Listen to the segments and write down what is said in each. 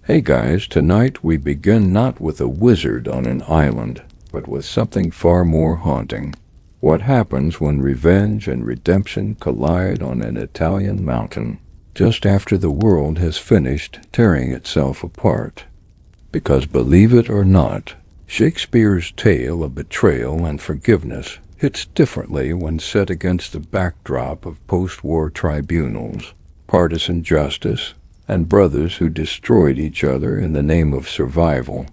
Hey guys, tonight we begin not with a wizard on an island, but with something far more haunting. What happens when revenge and redemption collide on an Italian mountain, just after the world has finished tearing itself apart? Because believe it or not, Shakespeare's tale of betrayal and forgiveness hits differently when set against the backdrop of post-war tribunals, partisan justice, and brothers who destroyed each other in the name of survival.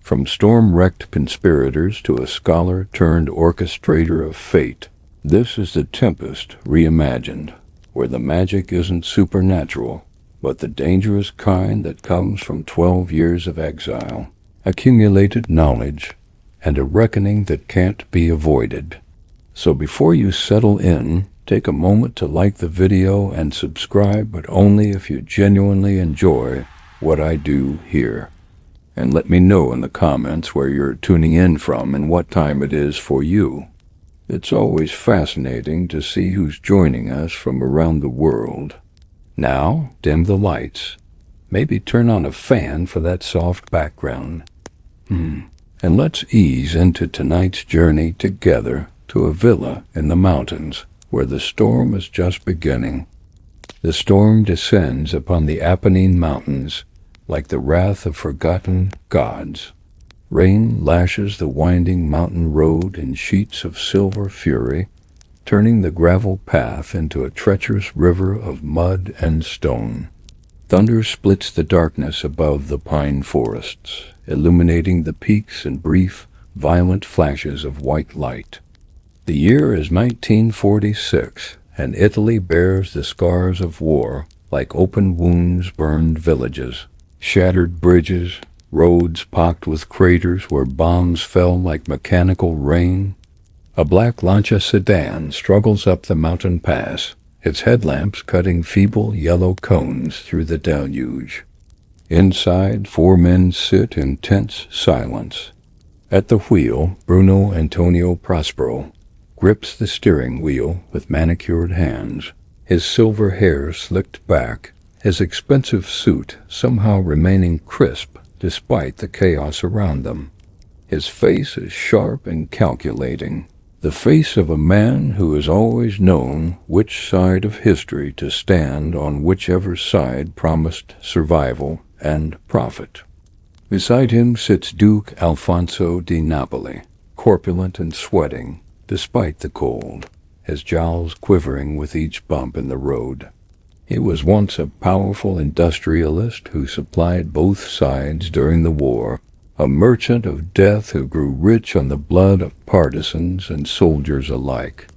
From storm-wrecked conspirators to a scholar-turned-orchestrator of fate, this is The Tempest reimagined, where the magic isn't supernatural, but the dangerous kind that comes from 12 years of exile, accumulated knowledge, and a reckoning that can't be avoided. So before you settle in, take a moment to like the video and subscribe, but only if you genuinely enjoy what I do here. And let me know in the comments where you're tuning in from and what time it is for you. It's always fascinating to see who's joining us from around the world. Now, dim the lights. Maybe turn on a fan for that soft background. And let's ease into tonight's journey together to a villa in the mountains where the storm is just beginning. The storm descends upon the Apennine Mountains like the wrath of forgotten gods. Rain lashes the winding mountain road in sheets of silver fury, turning the gravel path into a treacherous river of mud and stone. Thunder splits the darkness above the pine forests, illuminating the peaks in brief, violent flashes of white light. The year is 1946, and Italy bears the scars of war like open wounds, burned villages, shattered bridges, roads pocked with craters where bombs fell like mechanical rain. A black Lancia sedan struggles up the mountain pass, its headlamps cutting feeble yellow cones through the deluge. Inside, 4 men sit in tense silence. At the wheel, Bruno Antonio Prospero grips the steering wheel with manicured hands, his silver hair slicked back, his expensive suit somehow remaining crisp despite the chaos around them. His face is sharp and calculating, the face of a man who has always known which side of history to stand on, whichever side promised survival and profit. Beside him sits Duke Alfonso di Napoli, corpulent and sweating, despite the cold, his jowls quivering with each bump in the road. He was once a powerful industrialist who supplied both sides during the war, a merchant of death who grew rich on the blood of partisans and soldiers alike.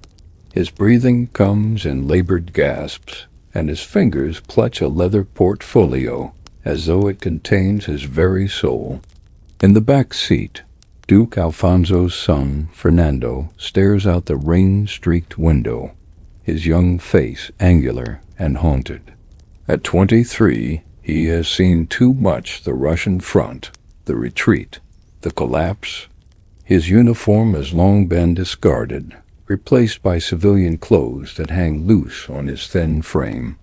His breathing comes in labored gasps, and his fingers clutch a leather portfolio as though it contains his very soul. In the back seat, Duke Alfonso's son, Fernando, stares out the rain-streaked window, his young face angular and haunted. At 23, he has seen too much the Russian front, the retreat, the collapse. His uniform has long been discarded, replaced by civilian clothes that hang loose on his thin frame.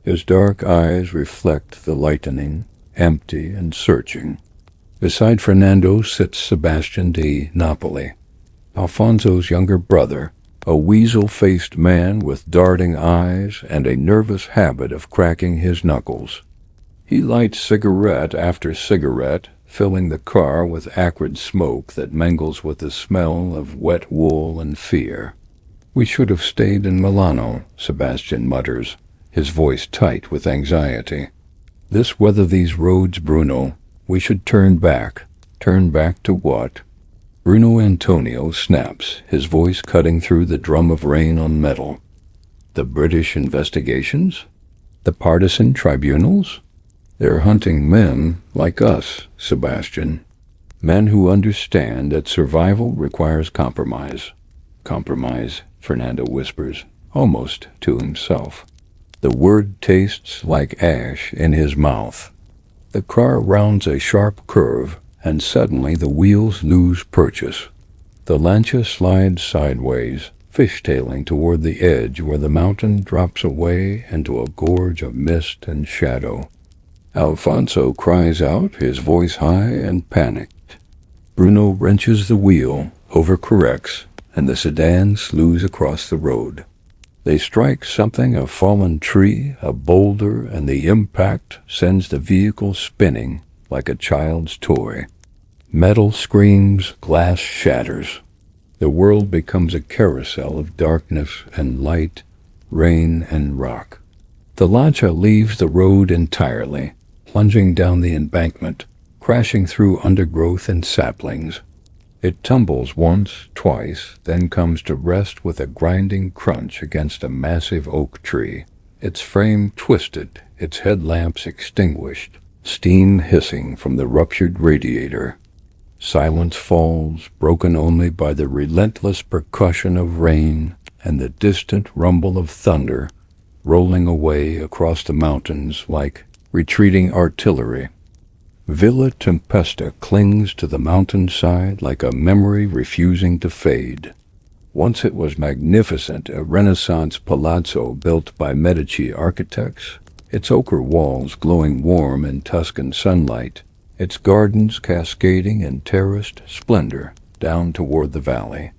His dark eyes reflect the lightning, empty and searching. Beside Fernando sits Sebastian di Napoli, Alfonso's younger brother, a weasel-faced man with darting eyes and a nervous habit of cracking his knuckles. He lights cigarette after cigarette, filling the car with acrid smoke that mingles with the smell of wet wool and fear. "We should have stayed in Milano," Sebastian mutters, his voice tight with anxiety. "This weather, these roads, Bruno. We should turn back. Turn back to what?" Bruno Antonio snaps, his voice cutting through the drum of rain on metal. "The British investigations? The partisan tribunals? They're hunting men like us, Sebastian. Men who understand that survival requires compromise." "Compromise," Fernando whispers, almost to himself. The word tastes like ash in his mouth. The car rounds a sharp curve, and suddenly the wheels lose purchase. The Lancia slides sideways, fishtailing toward the edge where the mountain drops away into a gorge of mist and shadow. Alfonso cries out, his voice high and panicked. Bruno wrenches the wheel, overcorrects, and the sedan slews across the road. They strike something, a fallen tree, a boulder, and the impact sends the vehicle spinning like a child's toy. Metal screams, glass shatters. The world becomes a carousel of darkness and light, rain and rock. The lancha leaves the road entirely, plunging down the embankment, crashing through undergrowth and saplings. It tumbles once, twice, then comes to rest with a grinding crunch against a massive oak tree, its frame twisted, its headlamps extinguished, steam hissing from the ruptured radiator. Silence falls, broken only by the relentless percussion of rain and the distant rumble of thunder rolling away across the mountains like retreating artillery. Villa Tempesta clings to the mountainside like a memory refusing to fade. Once it was magnificent, a Renaissance palazzo built by Medici architects, its ochre walls glowing warm in Tuscan sunlight, its gardens cascading in terraced splendor down toward the valley.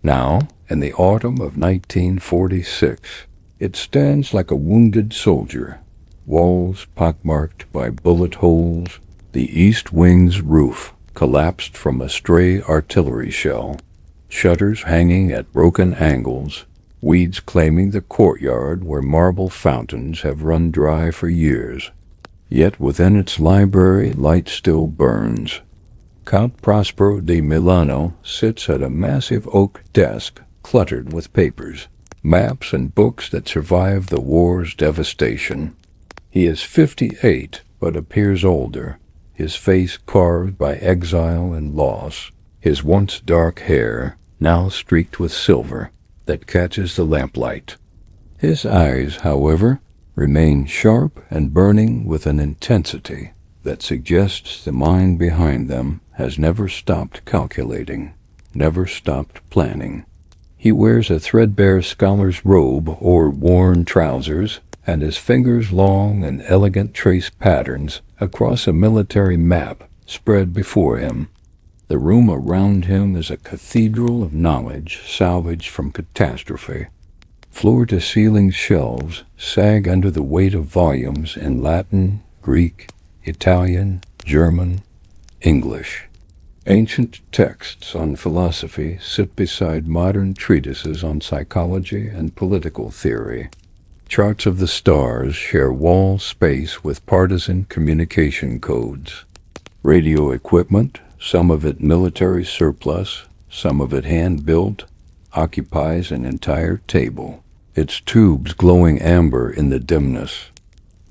Now, in the autumn of 1946, it stands like a wounded soldier, walls pockmarked by bullet holes, the east wing's roof collapsed from a stray artillery shell, shutters hanging at broken angles, weeds claiming the courtyard where marble fountains have run dry for years. Yet within its library light still burns. Count Prospero di Milano sits at a massive oak desk cluttered with papers, maps and books that survived the war's devastation. He is 58, but appears older, his face carved by exile and loss, his once dark hair now streaked with silver that catches the lamplight. His eyes, however, remain sharp and burning with an intensity that suggests the mind behind them has never stopped calculating, never stopped planning. He wears a threadbare scholar's robe or worn trousers, and his fingers long and elegant trace patterns across a military map spread before him. The room around him is a cathedral of knowledge salvaged from catastrophe. Floor-to-ceiling shelves sag under the weight of volumes in Latin, Greek, Italian, German, English. Ancient texts on philosophy sit beside modern treatises on psychology and political theory. Charts of the stars share wall space with partisan communication codes. Radio equipment, some of it military surplus, some of it hand-built, occupies an entire table, its tubes glowing amber in the dimness.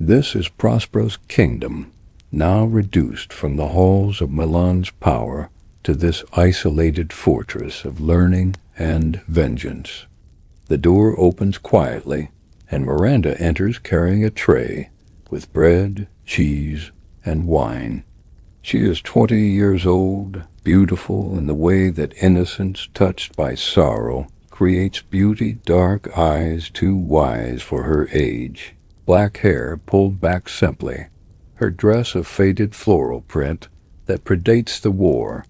This is Prospero's kingdom, now reduced from the halls of Milan's power to this isolated fortress of learning and vengeance. The door opens quietly, and Miranda enters carrying a tray with bread, cheese, and wine. She is 20 years old, beautiful in the way that innocence touched by sorrow creates beauty, dark eyes too wise for her age, black hair pulled back simply, her dress of faded floral print that predates the war.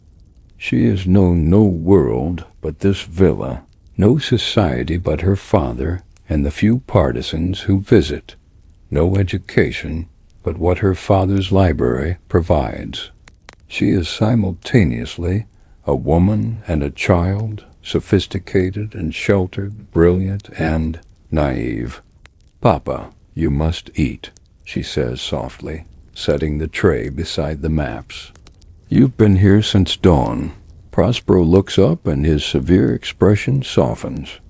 She has known no world but this villa, no society but her father and the few partisans who visit, no education but what her father's library provides. She is simultaneously a woman and a child, sophisticated and sheltered, brilliant and naive. "Papa, you must eat," she says softly, setting the tray beside the maps. "You've been here since dawn." Prospero looks up and his severe expression softens.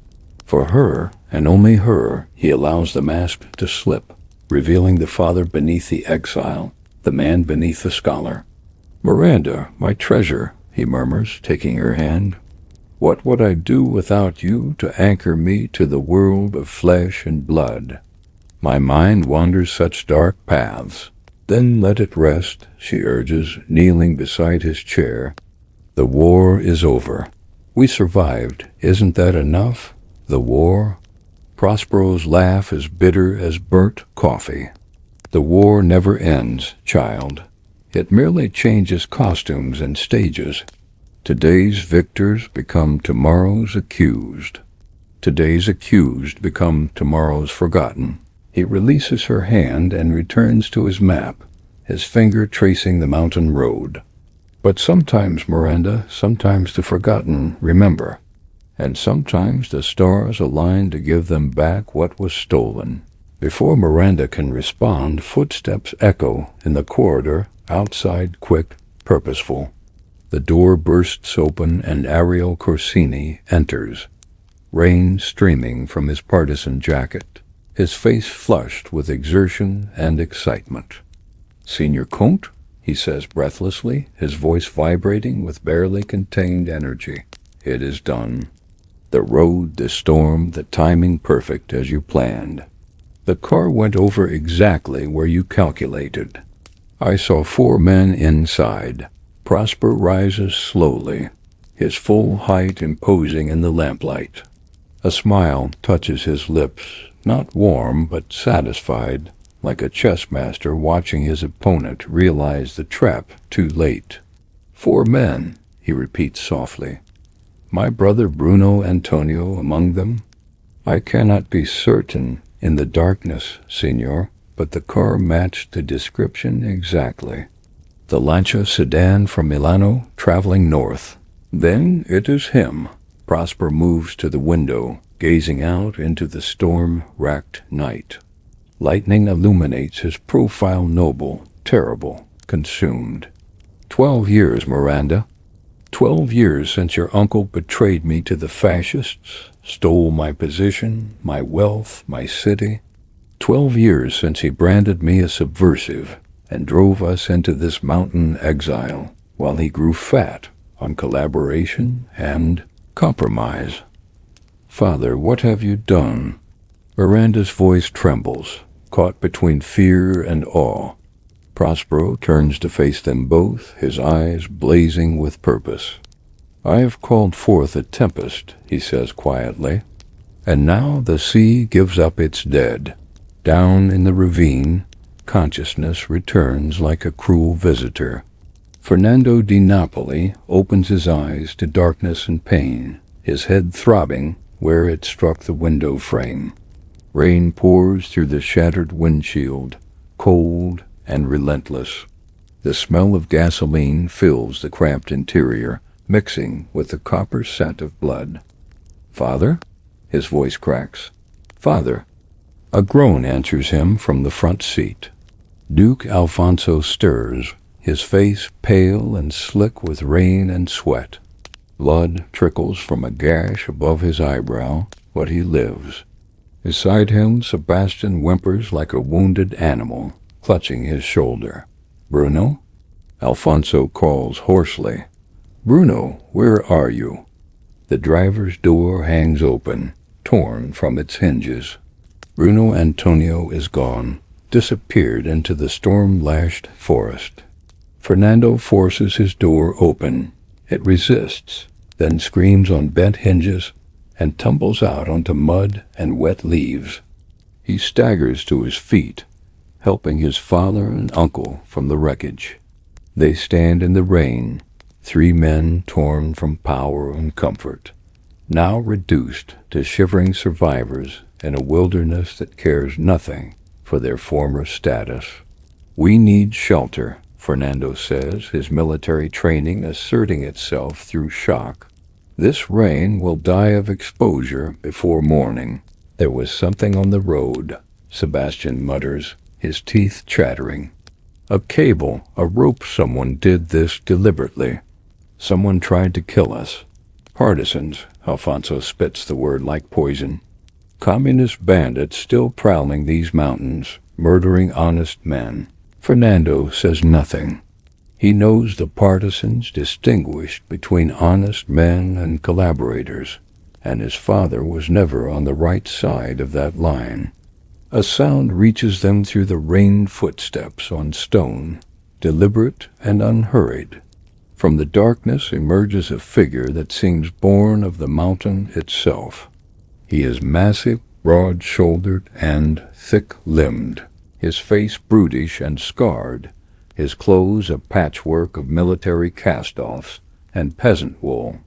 For her, and only her, he allows the mask to slip, revealing the father beneath the exile, the man beneath the scholar. "Miranda, my treasure," he murmurs, taking her hand. "What would I do without you to anchor me to the world of flesh and blood? My mind wanders such dark paths." "Then let it rest," she urges, kneeling beside his chair. "The war is over. We survived. Isn't that enough? The war?" Prospero's laugh is bitter as burnt coffee. The war never ends, child. It merely changes costumes and stages. Today's victors become tomorrow's accused. Today's accused become tomorrow's forgotten. He releases her hand and returns to his map, his finger tracing the mountain road. But sometimes, Miranda, sometimes the forgotten remember. And sometimes the stars align to give them back what was stolen. Before Miranda can respond, footsteps echo in the corridor, outside, quick, purposeful. The door bursts open and Ariel Corsini enters, rain streaming from his partisan jacket, his face flushed with exertion and excitement. "Senior Comte," he says breathlessly, his voice vibrating with barely contained energy. "It is done. The road, the storm, the timing perfect as you planned. The car went over exactly where you calculated. I saw 4 men inside." Prosper rises slowly, his full height imposing in the lamplight. A smile touches his lips, not warm but satisfied, like a chess master watching his opponent realize the trap too late. 4 men, he repeats softly. My brother Bruno Antonio among them? I cannot be certain in the darkness, Signor, but the car matched the description exactly. The Lancia sedan from Milano, traveling north. Then it is him. Prosper moves to the window, gazing out into the storm-racked night. Lightning illuminates his profile, noble, terrible, consumed. 12 years, Miranda. 12 years since your uncle betrayed me to the fascists, stole my position, my wealth, my city. 12 years since he branded me a subversive and drove us into this mountain exile, while he grew fat on collaboration and compromise. Father, what have you done? Miranda's voice trembles, caught between fear and awe. Prospero turns to face them both, his eyes blazing with purpose. I have called forth a tempest, he says quietly, and now the sea gives up its dead. Down in the ravine, consciousness returns like a cruel visitor. Fernando di Napoli opens his eyes to darkness and pain, his head throbbing where it struck the window frame. Rain pours through the shattered windshield, cold and relentless. The smell of gasoline fills the cramped interior, mixing with the copper scent of blood. Father? His voice cracks. Father? A groan answers him from the front seat. Duke Alfonso stirs, his face pale and slick with rain and sweat. Blood trickles from a gash above his eyebrow, but he lives. Beside him, Sebastian whimpers like a wounded animal, clutching his shoulder. Bruno? Alfonso calls hoarsely. Bruno, where are you? The driver's door hangs open, torn from its hinges. Bruno Antonio is gone, disappeared into the storm-lashed forest. Fernando forces his door open. It resists, then screams on bent hinges and tumbles out onto mud and wet leaves. He staggers to his feet, helping his father and uncle from the wreckage. They stand in the rain, 3 men torn from power and comfort, now reduced to shivering survivors in a wilderness that cares nothing for their former status. We need shelter, Fernando says, his military training asserting itself through shock. This rain will die of exposure before morning. There was something on the road, Sebastian mutters, his teeth chattering. A cable, a rope. Someone did this deliberately. Someone tried to kill us. Partisans, Alfonso spits the word like poison. Communist bandits still prowling these mountains, murdering honest men. Fernando says nothing. He knows the partisans distinguished between honest men and collaborators, and his father was never on the right side of that line. A sound reaches them through the rained footsteps on stone, deliberate and unhurried. From the darkness emerges a figure that seems born of the mountain itself. He is massive, broad-shouldered, and thick-limbed. his face brutish and scarred, his clothes a patchwork of military cast-offs and peasant wool.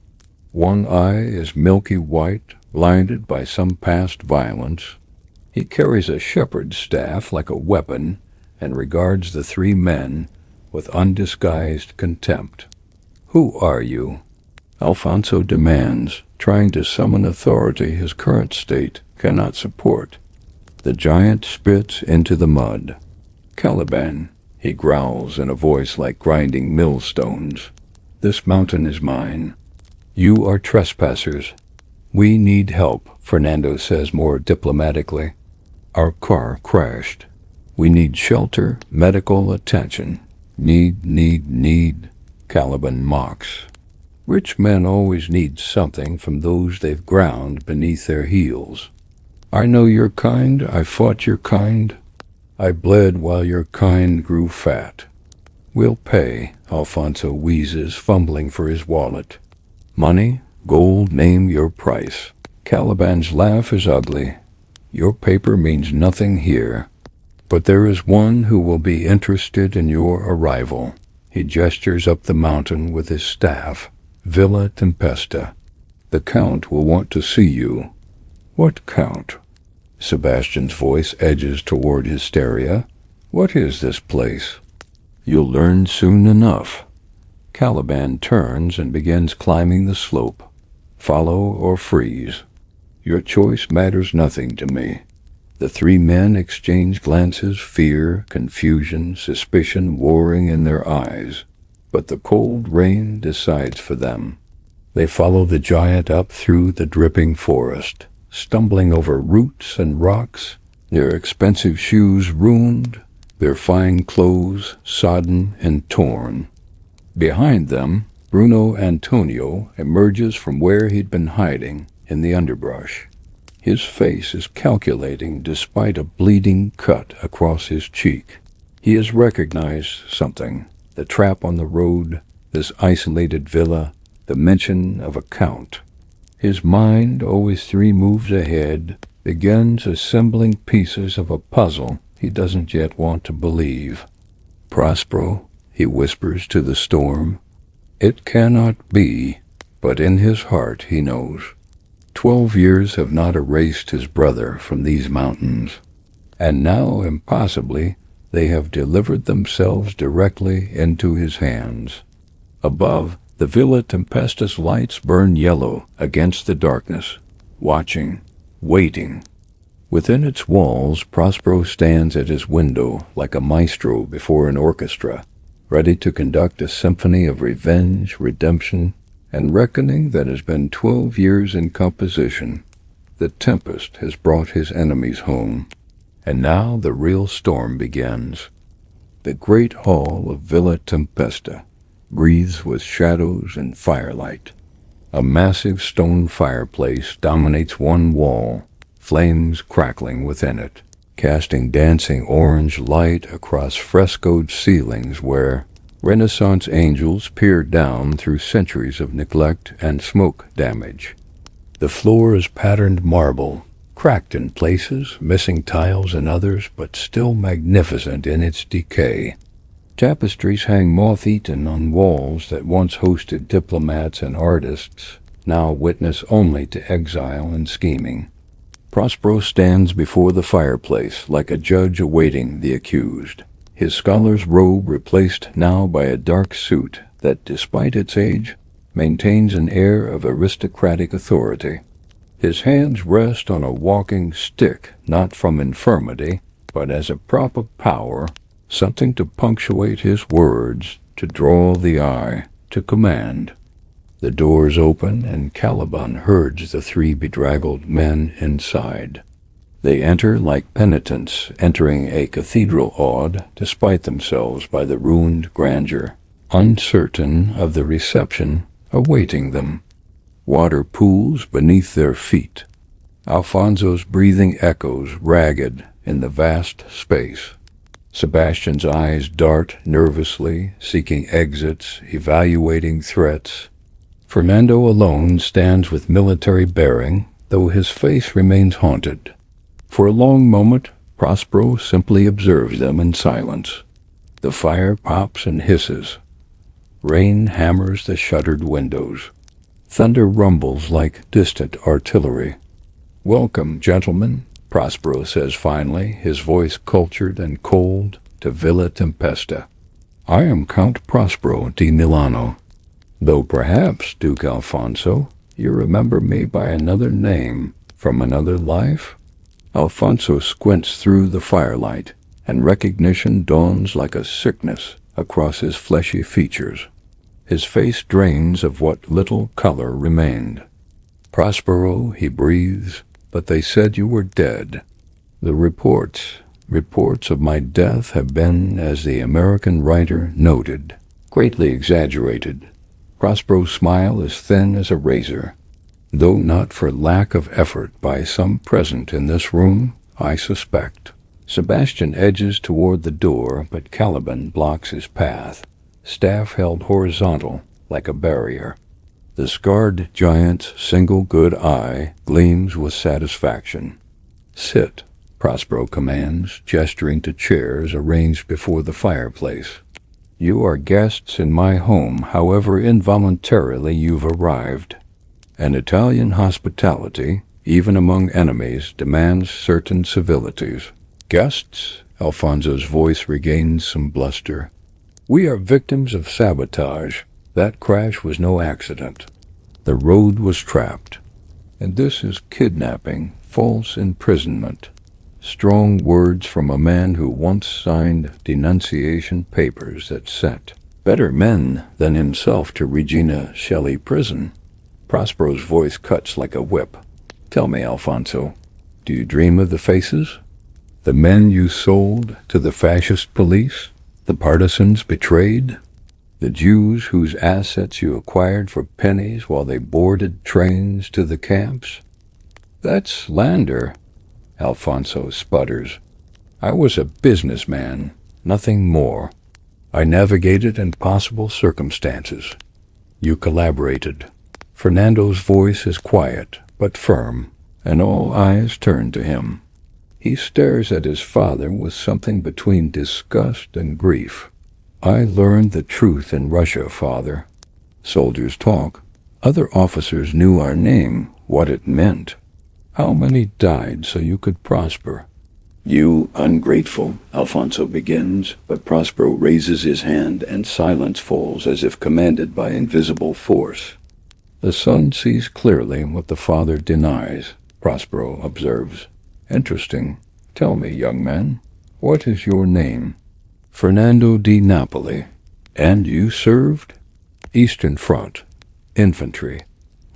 One eye is milky white, blinded by some past violence. He carries a shepherd's staff like a weapon and regards the three men with undisguised contempt. "Who are you?" Alfonso demands, trying to summon authority his current state cannot support. The giant spits into the mud. "Caliban," he growls in a voice like grinding millstones. "This mountain is mine. You are trespassers." "We need help," Fernando says more diplomatically. "Our car crashed. We need shelter, medical attention." Need, Caliban mocks. Rich men always need something from those they've ground beneath their heels. "I know your kind, I fought your kind. I bled while your kind grew fat." "We'll pay," Alfonso wheezes, fumbling for his wallet. "Money, gold, name your price." Caliban's laugh is ugly. "Your paper means nothing here. But there is one who will be interested in your arrival." He gestures up the mountain with his staff. "Villa Tempesta. The Count will want to see you." "What Count?" Sebastian's voice edges toward hysteria. "What is this place?" "You'll learn soon enough." Caliban turns and begins climbing the slope. "Follow or freeze. Your choice matters nothing to me." The three men exchange glances, fear, confusion, suspicion warring in their eyes. But the cold rain decides for them. They follow the giant up through the dripping forest, stumbling over roots and rocks, their expensive shoes ruined, their fine clothes sodden and torn. Behind them, Bruno Antonio emerges from where he'd been hiding in the underbrush. His face is calculating despite a bleeding cut across his cheek. He has recognized something: the trap on the road, this isolated villa, the mention of a count. His mind, always 3 moves ahead, begins assembling pieces of a puzzle he doesn't yet want to believe. "Prospero," he whispers to the storm. It cannot be, but in his heart he knows. 12 years have not erased his brother from these mountains, and now, impossibly, they have delivered themselves directly into his hands. Above, the Villa Tempesta's lights burn yellow against the darkness, watching, waiting. Within its walls, Prospero stands at his window like a maestro before an orchestra, ready to conduct a symphony of revenge, redemption, and reckoning that has been 12 years in composition. The Tempest has brought his enemies home, and now the real storm begins. The great hall of Villa Tempesta breathes with shadows and firelight. A massive stone fireplace dominates one wall, flames crackling within it, casting dancing orange light across frescoed ceilings where Renaissance angels peer down through centuries of neglect and smoke damage. The floor is patterned marble, cracked in places, missing tiles in others, but still magnificent in its decay. Tapestries hang moth-eaten on walls that once hosted diplomats and artists, now witness only to exile and scheming. Prospero stands before the fireplace like a judge awaiting the accused, his scholar's robe replaced now by a dark suit that, despite its age, maintains an air of aristocratic authority. His hands rest on a walking stick, not from infirmity, but as a prop of power, something to punctuate his words, to draw the eye, to command. The doors open, and Caliban herds the 3 bedraggled men inside. They enter like penitents entering a cathedral awed, despite themselves, by the ruined grandeur, uncertain of the reception awaiting them. Water pools beneath their feet. Alfonso's breathing echoes ragged in the vast space. Sebastian's eyes dart nervously, seeking exits, evaluating threats. Fernando alone stands with military bearing, though his face remains haunted. For a long moment, Prospero simply observes them in silence. The fire pops and hisses. Rain hammers the shuttered windows. Thunder rumbles like distant artillery. "Welcome, gentlemen," Prospero says finally, his voice cultured and cold, to Villa Tempesta. "I am Count Prospero di Milano, though perhaps, Duke Alfonso, you remember me by another name from another life?" Alfonso squints through the firelight, and recognition dawns like a sickness across his fleshy features. His face drains of what little color remained. "Prospero," he breathes, "but they said you were dead. The reports of my death have been, as the American writer noted, greatly exaggerated." Prospero's smile is thin as a razor. "Though not for lack of effort by some present in this room, I suspect." Sebastian edges toward the door, but Caliban blocks his path, staff held horizontal like a barrier. The scarred giant's single good eye gleams with satisfaction. "Sit," Prospero commands, gesturing to chairs arranged before the fireplace. "You are guests in my home, however involuntarily you've arrived. And Italian hospitality, even among enemies, demands certain civilities." "Guests?" Alfonso's voice regains some bluster. "We are victims of sabotage. That crash was no accident. The road was trapped. And this is kidnapping, false imprisonment." Strong words from a man who once signed denunciation papers that sent better men than himself to Regina Shelley prison. Prospero's voice cuts like a whip. "Tell me, Alfonso, do you dream of the faces? The men you sold to the fascist police? The partisans betrayed? The Jews whose assets you acquired for pennies while they boarded trains to the camps?" "That's slander," Alfonso sputters. "I was a businessman, nothing more. I navigated impossible circumstances. You collaborated." Fernando's voice is quiet but firm, and all eyes turn to him. He stares at his father with something between disgust and grief. "I learned the truth in Russia, father. Soldiers talk. Other officers knew our name, what it meant. How many died so you could prosper?" "You ungrateful," Alfonso begins, but Prospero raises his hand and silence falls as if commanded by invisible force. "The son sees clearly what the father denies," Prospero observes. "Interesting. Tell me, young man, what is your name?" "Fernando di Napoli." "And you served?" "Eastern Front, infantry,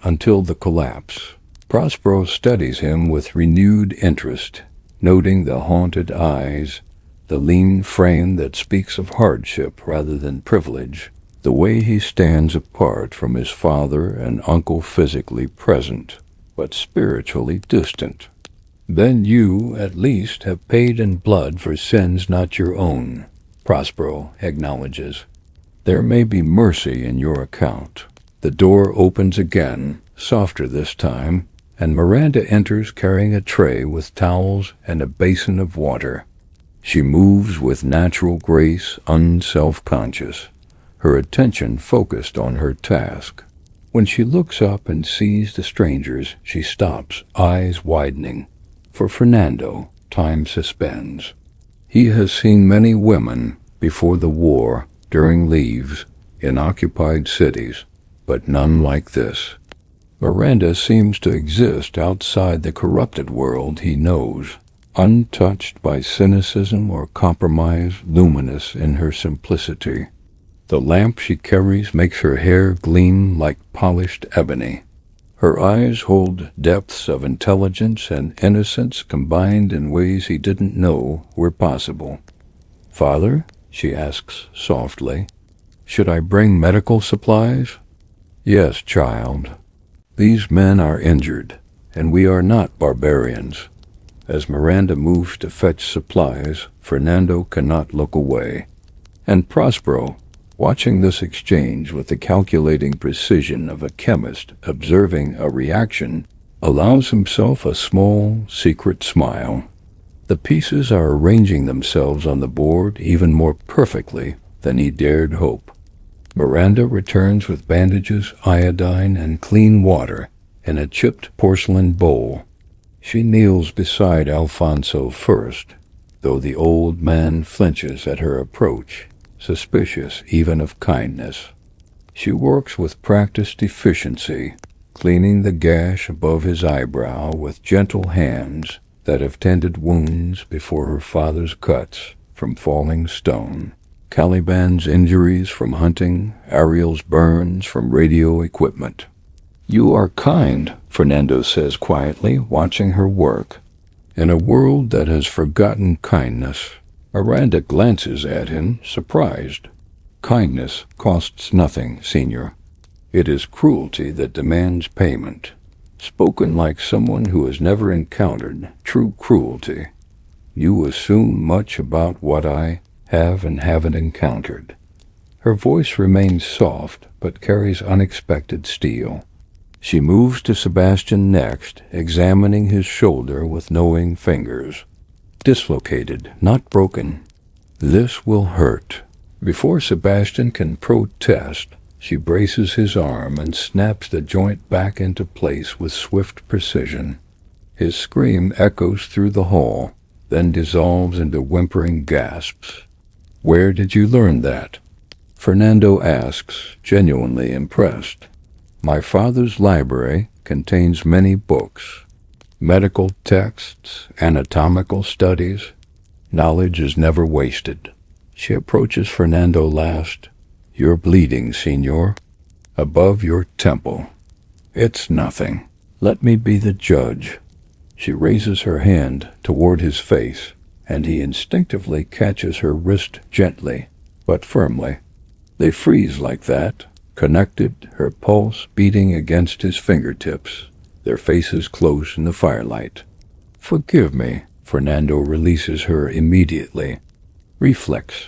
until the collapse." Prospero studies him with renewed interest, noting the haunted eyes, the lean frame that speaks of hardship rather than privilege, the way he stands apart from his father and uncle, physically present, but spiritually distant. "Then you, at least, have paid in blood for sins not your own," Prospero acknowledges. "There may be mercy in your account." The door opens again, softer this time, and Miranda enters carrying a tray with towels and a basin of water. She moves with natural grace, unself-conscious, her attention focused on her task. When she looks up and sees the strangers, she stops, eyes widening. For Fernando, time suspends. He has seen many women before the war, during leaves, in occupied cities, but none like this. Miranda seems to exist outside the corrupted world he knows, untouched by cynicism or compromise, luminous in her simplicity. The lamp she carries makes her hair gleam like polished ebony. Her eyes hold depths of intelligence and innocence combined in ways he didn't know were possible. "Father," she asks softly, "should I bring medical supplies?" "Yes, child. These men are injured, and we are not barbarians." As Miranda moves to fetch supplies, Fernando cannot look away. And Prospero, watching this exchange with the calculating precision of a chemist observing a reaction, allows himself a small, secret smile. The pieces are arranging themselves on the board even more perfectly than he dared hope. Miranda returns with bandages, iodine, and clean water in a chipped porcelain bowl. She kneels beside Alfonso first, though the old man flinches at her approach, suspicious even of kindness. She works with practiced efficiency, cleaning the gash above his eyebrow with gentle hands that have tended wounds before her father's cuts from falling stone, Caliban's injuries from hunting, Ariel's burns from radio equipment. "You are kind," Fernando says quietly, watching her work. In a world that has forgotten kindness, Miranda glances at him, surprised. "Kindness costs nothing, Senor. It is cruelty that demands payment." Spoken like someone who has never encountered true cruelty. "You assume much about what I have and haven't encountered." Her voice remains soft, but carries unexpected steel. She moves to Sebastian next, examining his shoulder with knowing fingers. "Dislocated, not broken. This will hurt." Before Sebastian can protest, she braces his arm and snaps the joint back into place with swift precision. His scream echoes through the hall, then dissolves into whimpering gasps. "Where did you learn that?" Fernando asks, genuinely impressed. "My father's library contains many books, medical texts, anatomical studies. Knowledge is never wasted." She approaches Fernando last. "You're bleeding, Senor. Above your temple." "It's nothing. Let me be the judge." She raises her hand toward his face, and he instinctively catches her wrist gently, but firmly. They freeze like that, connected, her pulse beating against his fingertips, their faces close in the firelight. "Forgive me." Fernando releases her immediately. Reflex.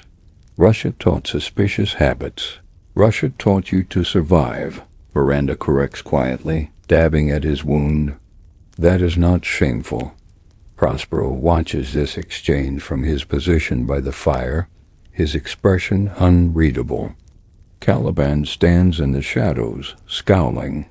Russia taught suspicious habits. "Russia taught you to survive," Miranda corrects quietly, dabbing at his wound. "That is not shameful." Prospero watches this exchange from his position by the fire, his expression unreadable. Caliban stands in the shadows, scowling.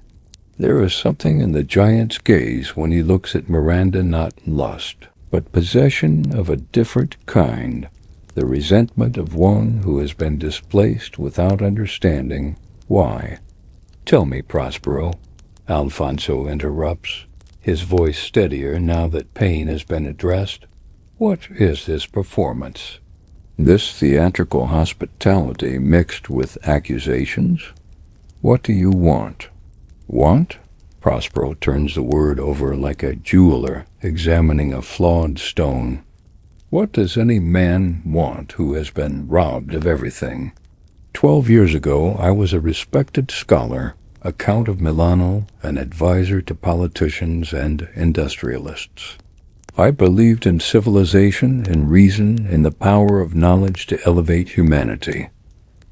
There is something in the giant's gaze when he looks at Miranda, not lust, but possession of a different kind, the resentment of one who has been displaced without understanding why. "Tell me, Prospero," Alfonso interrupts, his voice steadier now that pain has been addressed. "What is this performance? This theatrical hospitality mixed with accusations? What do you want?" "Want?" Prospero turns the word over like a jeweler examining a flawed stone. "What does any man want who has been robbed of everything? 12 years ago I was a respected scholar, a Count of Milano, an advisor to politicians and industrialists. I believed in civilization, in reason, in the power of knowledge to elevate humanity."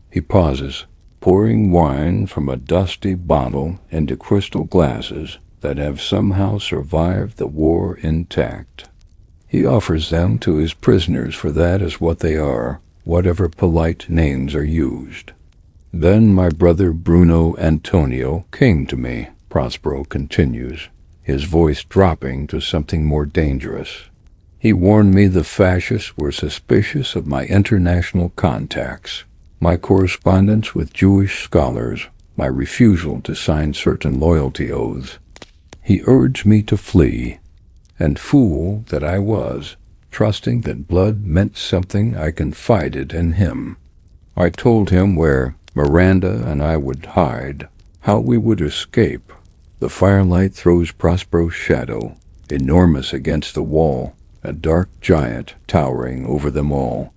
He pauses, pouring wine from a dusty bottle into crystal glasses that have somehow survived the war intact. He offers them to his prisoners, for that is what they are, whatever polite names are used. "Then my brother Bruno Antonio came to me," Prospero continues, his voice dropping to something more dangerous. "He warned me the fascists were suspicious of my international contacts, my correspondence with Jewish scholars, my refusal to sign certain loyalty oaths. He urged me to flee, and fool that I was, trusting that blood meant something, I confided in him. I told him where Miranda and I would hide, how we would escape." The firelight throws Prospero's shadow, enormous against the wall, a dark giant towering over them all.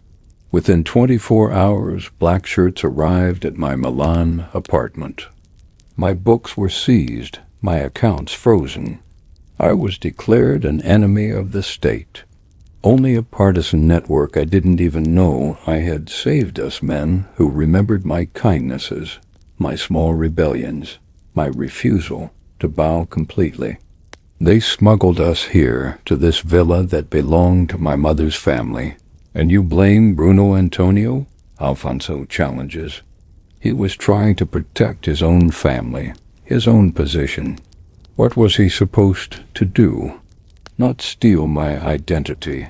"Within 24 hours, black shirts arrived at my Milan apartment. My books were seized, my accounts frozen. I was declared an enemy of the state. Only a partisan network I didn't even know I had saved us men who remembered my kindnesses, my small rebellions, my refusal to bow completely." They smuggled us here to this villa that belonged to my mother's family. And you blame Bruno Antonio? Alfonso challenges. He was trying to protect his own family, his own position. What was he supposed to do? Not steal my identity.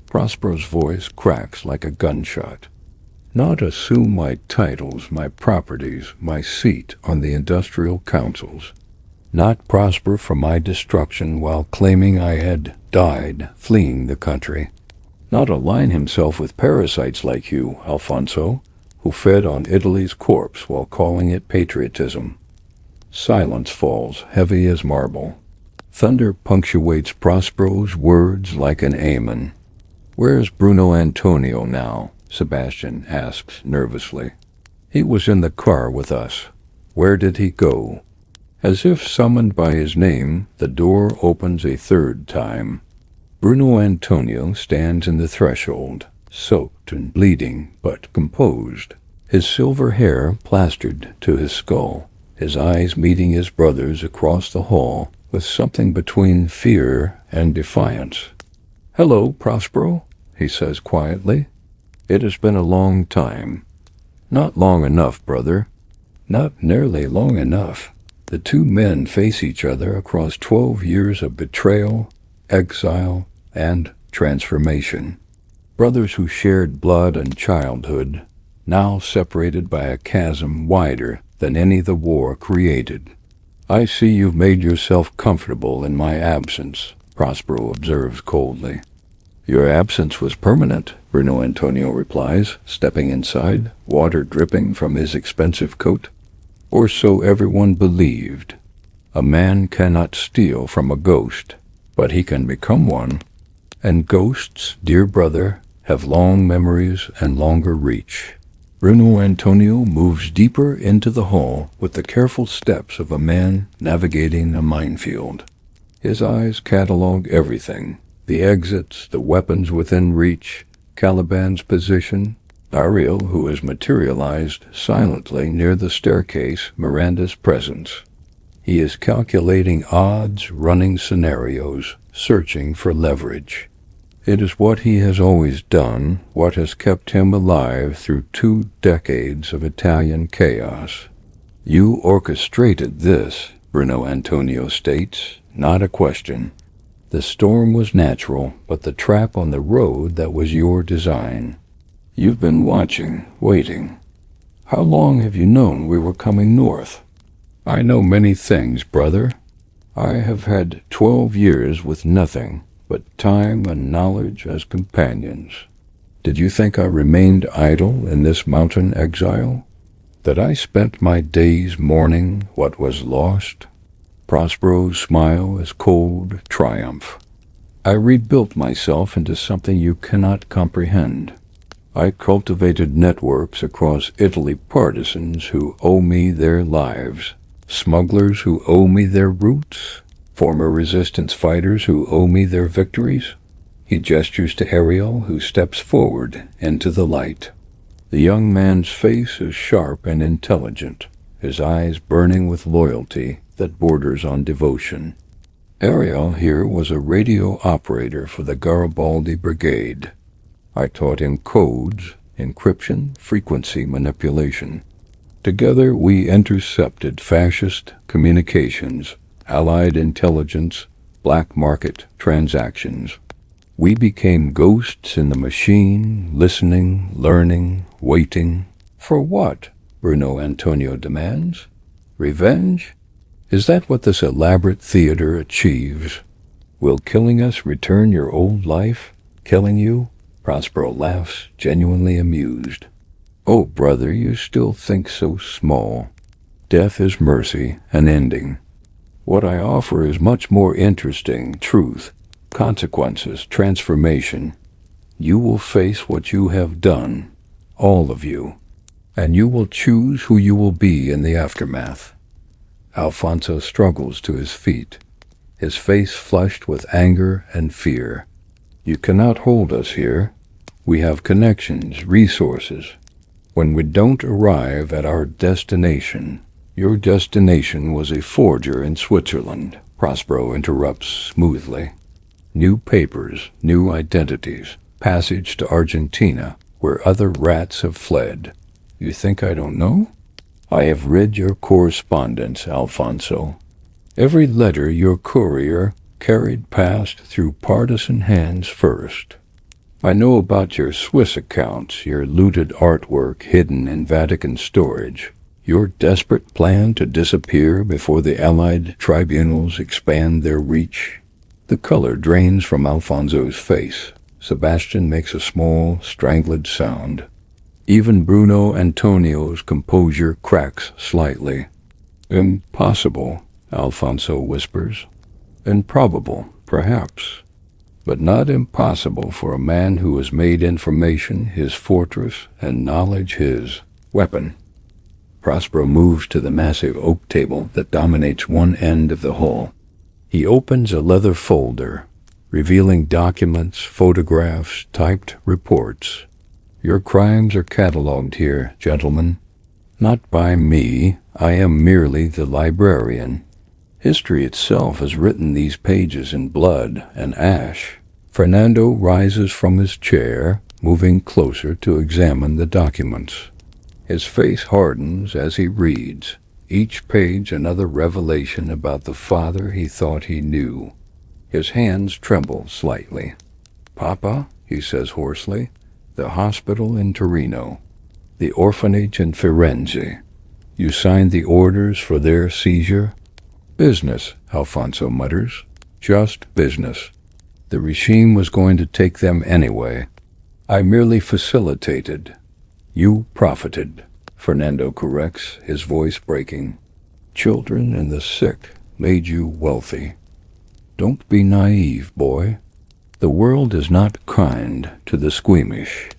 Prospero's voice cracks like a gunshot. Not assume my titles, my properties, my seat on the industrial councils. Not prosper from my destruction while claiming I had died fleeing the country. Not align himself with parasites like you, Alfonso, who fed on Italy's corpse while calling it patriotism. Silence falls, heavy as marble. Thunder punctuates Prospero's words like an amen. Where's Bruno Antonio now? Sebastian asks nervously. He was in the car with us. Where did he go? As if summoned by his name, the door opens a third time. Bruno Antonio stands in the threshold, soaked and bleeding, but composed, his silver hair plastered to his skull, his eyes meeting his brother's across the hall with something between fear and defiance. "Hello, Prospero," he says quietly. "It has been a long time." "Not long enough, brother. Not nearly long enough." The two men face each other across 12 years of betrayal, exile, and transformation. Brothers who shared blood and childhood, now separated by a chasm wider than any the war created. "I see you've made yourself comfortable in my absence," Prospero observes coldly. "Your absence was permanent," Bruno Antonio replies, stepping inside, water dripping from his expensive coat. "Or so everyone believed. A man cannot steal from a ghost, but he can become one. And ghosts, dear brother, have long memories and longer reach." Bruno Antonio moves deeper into the hall with the careful steps of a man navigating a minefield. His eyes catalog everything: the exits, the weapons within reach, Caliban's position, Ariel, who has materialized silently near the staircase, Miranda's presence. He is calculating odds, running scenarios, searching for leverage. It is what he has always done, what has kept him alive through 2 decades of Italian chaos. "You orchestrated this," Bruno Antonio states, not a question. "The storm was natural, but the trap on the road that was your design. You've been watching, waiting. How long have you known we were coming north?" "I know many things, brother. I have had 12 years with nothing but time and knowledge as companions. Did you think I remained idle in this mountain exile? That I spent my days mourning what was lost?" Prospero's smile is cold triumph. "I rebuilt myself into something you cannot comprehend. I cultivated networks across Italy, partisans who owe me their lives, smugglers who owe me their roots, former resistance fighters who owe me their victories." He gestures to Ariel, who steps forward into the light. The young man's face is sharp and intelligent, his eyes burning with loyalty that borders on devotion. Ariel here was a radio operator for the Garibaldi Brigade. I taught him codes, encryption, frequency manipulation. Together we intercepted fascist communications, Allied intelligence, black market transactions. We became ghosts in the machine, listening, learning, waiting. For what? Bruno Antonio demands. Revenge? Is that what this elaborate theater achieves? Will killing us return your old life? Killing you? Prospero laughs, genuinely amused. Oh, brother, you still think so small. Death is mercy, an ending. What I offer is much more interesting: truth, consequences, transformation. You will face what you have done, all of you, and you will choose who you will be in the aftermath. Alfonso struggles to his feet, his face flushed with anger and fear. You cannot hold us here. We have connections, resources. When we don't arrive at our destination, your destination was a forger in Switzerland. Prospero interrupts smoothly. New papers, new identities, passage to Argentina, where other rats have fled. You think I don't know? I have read your correspondence, Alfonso. Every letter your courier carried passed through partisan hands first. I know about your Swiss accounts, your looted artwork hidden in Vatican storage, your desperate plan to disappear before the Allied tribunals expand their reach. The color drains from Alfonso's face. Sebastian makes a small, strangled sound. Even Bruno Antonio's composure cracks slightly. Impossible, Alfonso whispers. Improbable, perhaps, but not impossible for a man who has made information his fortress and knowledge his weapon. Prospero moves to the massive oak table that dominates one end of the hall. He opens a leather folder, revealing documents, photographs, typed reports. Your crimes are catalogued here, gentlemen. Not by me, I am merely the librarian. History itself has written these pages in blood and ash. Fernando rises from his chair, moving closer to examine the documents. His face hardens as he reads, each page another revelation about the father he thought he knew. His hands tremble slightly. Papa, he says hoarsely, the hospital in Torino, the orphanage in Firenze. You signed the orders for their seizure? Business, Alfonso mutters. Just business. The regime was going to take them anyway. I merely facilitated. You profited, Fernando corrects, his voice breaking. Children and the sick made you wealthy. Don't be naive, boy. The world is not kind to the squeamish.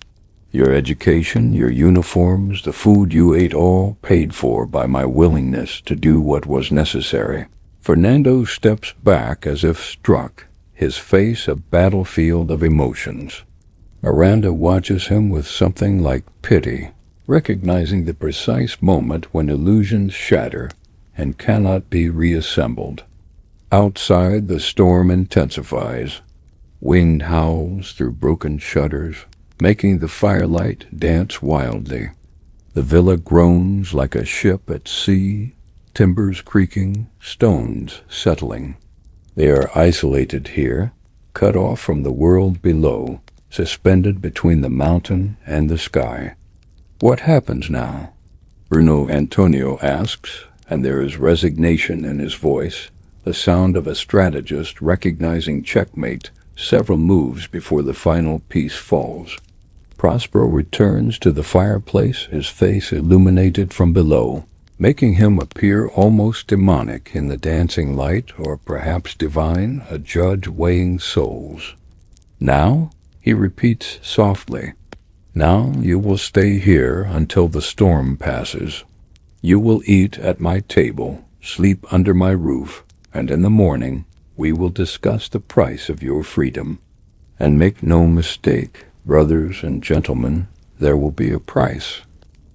Your education, your uniforms, the food you ate, all paid for by my willingness to do what was necessary. Fernando steps back as if struck, his face a battlefield of emotions. Miranda watches him with something like pity, recognizing the precise moment when illusions shatter and cannot be reassembled. Outside, the storm intensifies. Wind howls through broken shutters, making the firelight dance wildly. The villa groans like a ship at sea, timbers creaking, stones settling. They are isolated here, cut off from the world below, suspended between the mountain and the sky. What happens now? Bruno Antonio asks, and there is resignation in his voice, the sound of a strategist recognizing checkmate several moves before the final piece falls. Prospero returns to the fireplace, his face illuminated from below, making him appear almost demonic in the dancing light, or perhaps divine, a judge weighing souls. Now? He repeats softly. Now you will stay here until the storm passes. You will eat at my table, sleep under my roof, and in the morning we will discuss the price of your freedom. And make no mistake, brothers and gentlemen, there will be a price.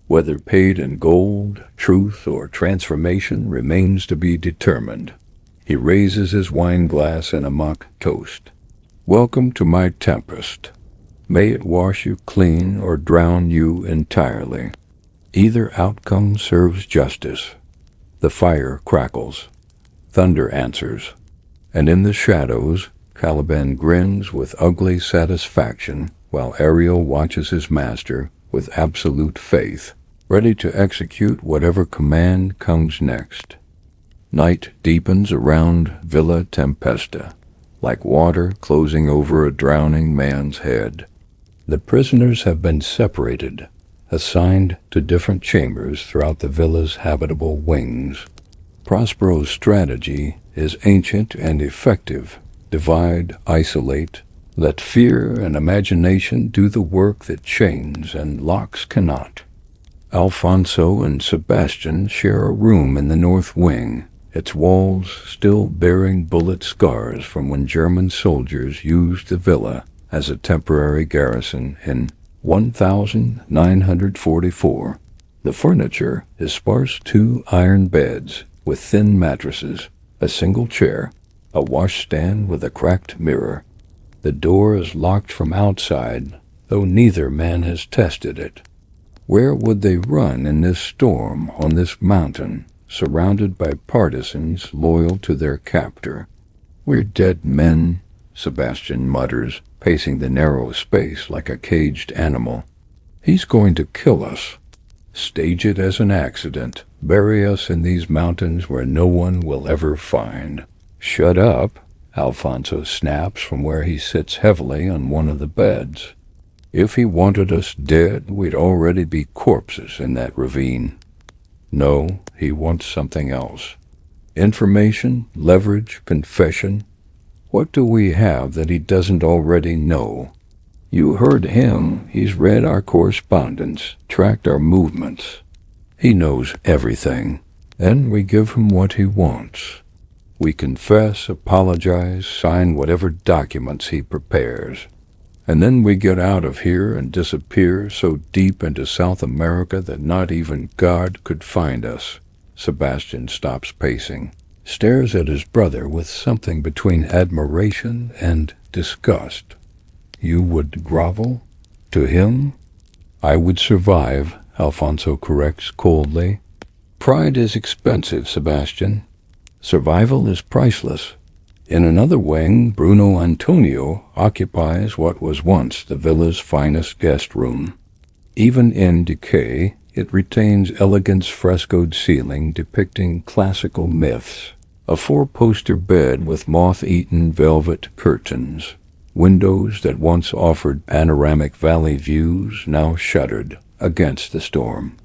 Whether paid in gold, truth, or transformation remains to be determined. He raises his wine glass in a mock toast. Welcome to my tempest. May it wash you clean or drown you entirely. Either outcome serves justice. The fire crackles. Thunder answers. And in the shadows, Caliban grins with ugly satisfaction while Ariel watches his master with absolute faith, ready to execute whatever command comes next. Night deepens around Villa Tempesta, like water closing over a drowning man's head. The prisoners have been separated, assigned to different chambers throughout the villa's habitable wings. Prospero's strategy is ancient and effective. Divide, isolate. Let fear and imagination do the work that chains and locks cannot. Alfonso and Sebastian share a room in the north wing, its walls still bearing bullet scars from when German soldiers used the villa as a temporary garrison in 1944. The furniture is sparse 2 iron beds with thin mattresses, A single chair, a washstand with a cracked mirror. The door is locked from outside, though neither man has tested it. Where would they run in this storm on this mountain, surrounded by partisans loyal to their captor? We're dead men, Sebastian mutters, pacing the narrow space like a caged animal. He's going to kill us. Stage it as an accident. Bury us in these mountains where no one will ever find. Shut up, Alfonso snaps from where he sits heavily on one of the beds. If he wanted us dead, we'd already be corpses in that ravine. No, he wants something else. Information, leverage, confession. What do we have that he doesn't already know? You heard him. He's read our correspondence, tracked our movements. He knows everything. Then we give him what he wants. We confess, apologize, sign whatever documents he prepares. And then we get out of here and disappear so deep into South America that not even God could find us. Sebastian stops pacing, stares at his brother with something between admiration and disgust. You would grovel? To him? I would survive, Alfonso corrects coldly. Pride is expensive, Sebastian. Survival is priceless. In another wing, Bruno Antonio occupies what was once the villa's finest guest room. Even in decay, it retains elegance frescoed ceiling depicting classical myths, a four-poster bed with moth-eaten velvet curtains, windows that once offered panoramic valley views now shuttered against the storm.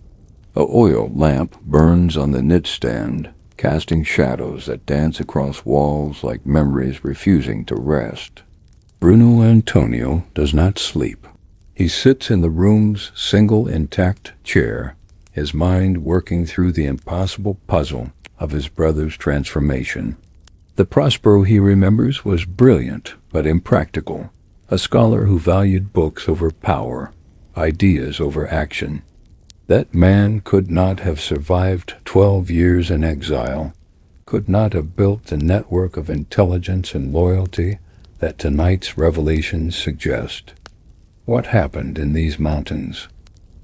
A oil lamp burns on the knit stand, casting shadows that dance across walls like memories refusing to rest. Bruno Antonio does not sleep. He sits in the room's single intact chair, his mind working through the impossible puzzle of his brother's transformation. The Prospero he remembers was brilliant but impractical, a scholar who valued books over power, ideas over action. That man could not have survived 12 years in exile, could not have built the network of intelligence and loyalty that tonight's revelations suggest. What happened in these mountains?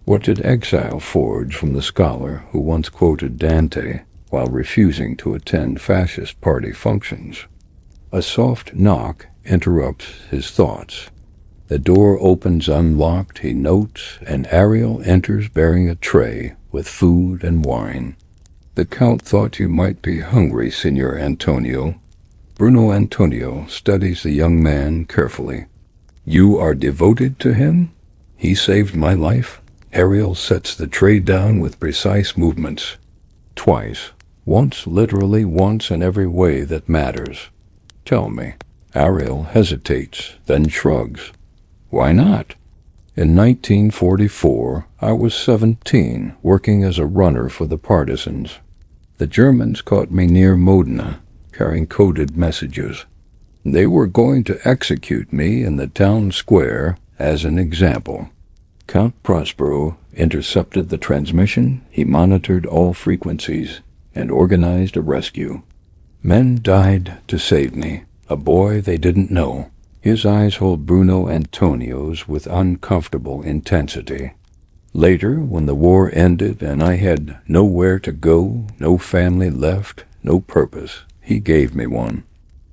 What did exile forge from the scholar who once quoted Dante while refusing to attend fascist party functions? A soft knock interrupts his thoughts. The door opens unlocked, he notes, and Ariel enters bearing a tray with food and wine. The Count thought you might be hungry, Signor Antonio. Bruno Antonio studies the young man carefully. You are devoted to him? He saved my life. Ariel sets the tray down with precise movements. Twice. Once, literally once in every way that matters. Tell me. Ariel hesitates, then shrugs. Why not? In 1944, I was 17, working as a runner for the partisans. The Germans caught me near Modena, carrying coded messages. They were going to execute me in the town square as an example. Count Prospero intercepted the transmission, he monitored all frequencies, and organized a rescue. Men died to save me, a boy they didn't know. His eyes hold Bruno Antonio's with uncomfortable intensity. Later, when the war ended and I had nowhere to go, no family left, no purpose, he gave me one.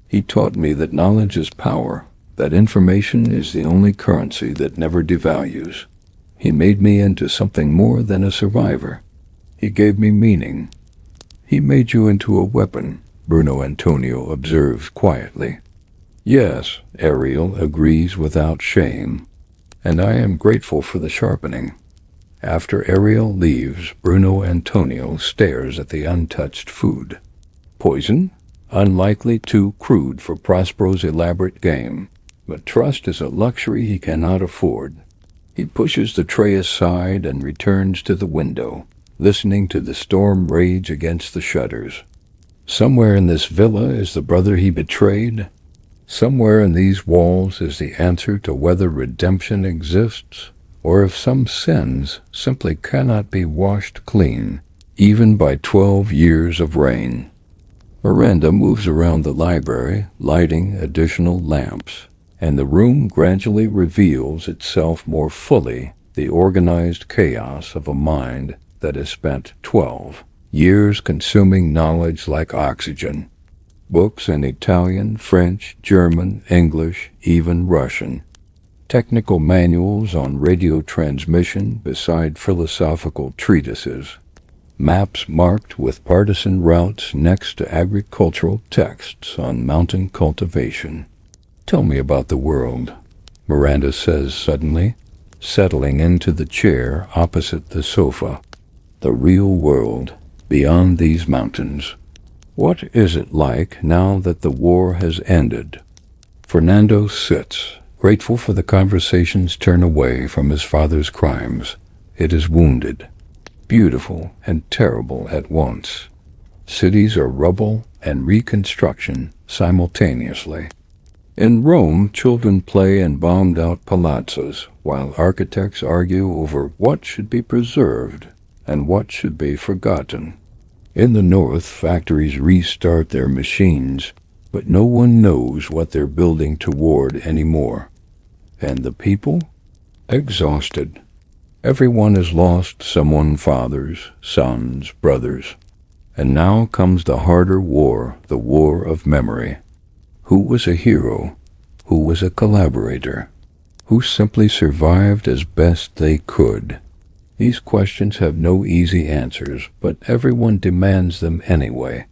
He taught me that knowledge is power, that information is the only currency that never devalues. He made me into something more than a survivor. He gave me meaning. He made you into a weapon, Bruno Antonio observes quietly. Yes, Ariel agrees without shame, and I am grateful for the sharpening. After Ariel leaves, Bruno Antonio stares at the untouched food. Poison? Unlikely too crude for Prospero's elaborate game, but trust is a luxury he cannot afford. He pushes the tray aside and returns to the window, listening to the storm rage against the shutters. Somewhere in this villa is the brother he betrayed. Somewhere in these walls is the answer to whether redemption exists, or if some sins simply cannot be washed clean, even by 12 years of rain. Miranda moves around the library, lighting additional lamps, and the room gradually reveals itself more fully, the organized chaos of a mind that has spent 12 years consuming knowledge like oxygen. Books in Italian, French, German, English, even Russian. Technical manuals on radio transmission beside philosophical treatises. Maps marked with partisan routes next to agricultural texts on mountain cultivation. "Tell me about the world," Miranda says suddenly, settling into the chair opposite the sofa. "The real world, beyond these mountains. What is it like now that the war has ended?" Fernando sits, grateful for the conversation's turn away from his father's crimes. It is wounded, beautiful and terrible at once. Cities are rubble and reconstruction simultaneously. In Rome, children play in bombed-out palazzos, while architects argue over what should be preserved and what should be forgotten. In the north, factories restart their machines, but no one knows what they're building toward anymore. And the people? Exhausted. Everyone has lost someone, fathers, sons, brothers. And now comes the harder war, the war of memory. Who was a hero? Who was a collaborator? Who simply survived as best they could? These questions have no easy answers, but everyone demands them anyway.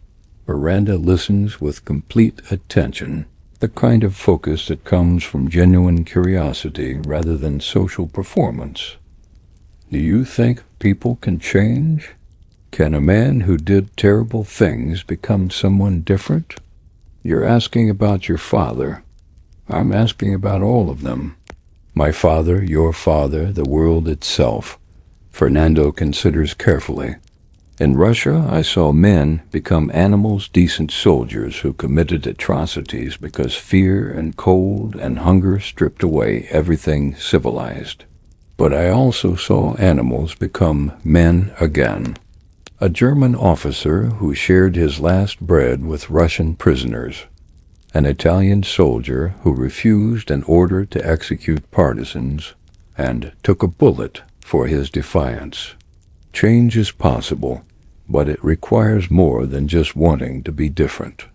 Miranda listens with complete attention, the kind of focus that comes from genuine curiosity rather than social performance. "Do you think people can change? Can a man who did terrible things become someone different?" "You're asking about your father. I'm asking about all of them. My father, your father, the world itself." Fernando considers carefully. "In Russia, I saw men become animals, decent soldiers who committed atrocities because fear and cold and hunger stripped away everything civilized. But I also saw animals become men again. A German officer who shared his last bread with Russian prisoners. An Italian soldier who refused an order to execute partisans and took a bullet for his defiance. Change is possible, but it requires more than just wanting to be different.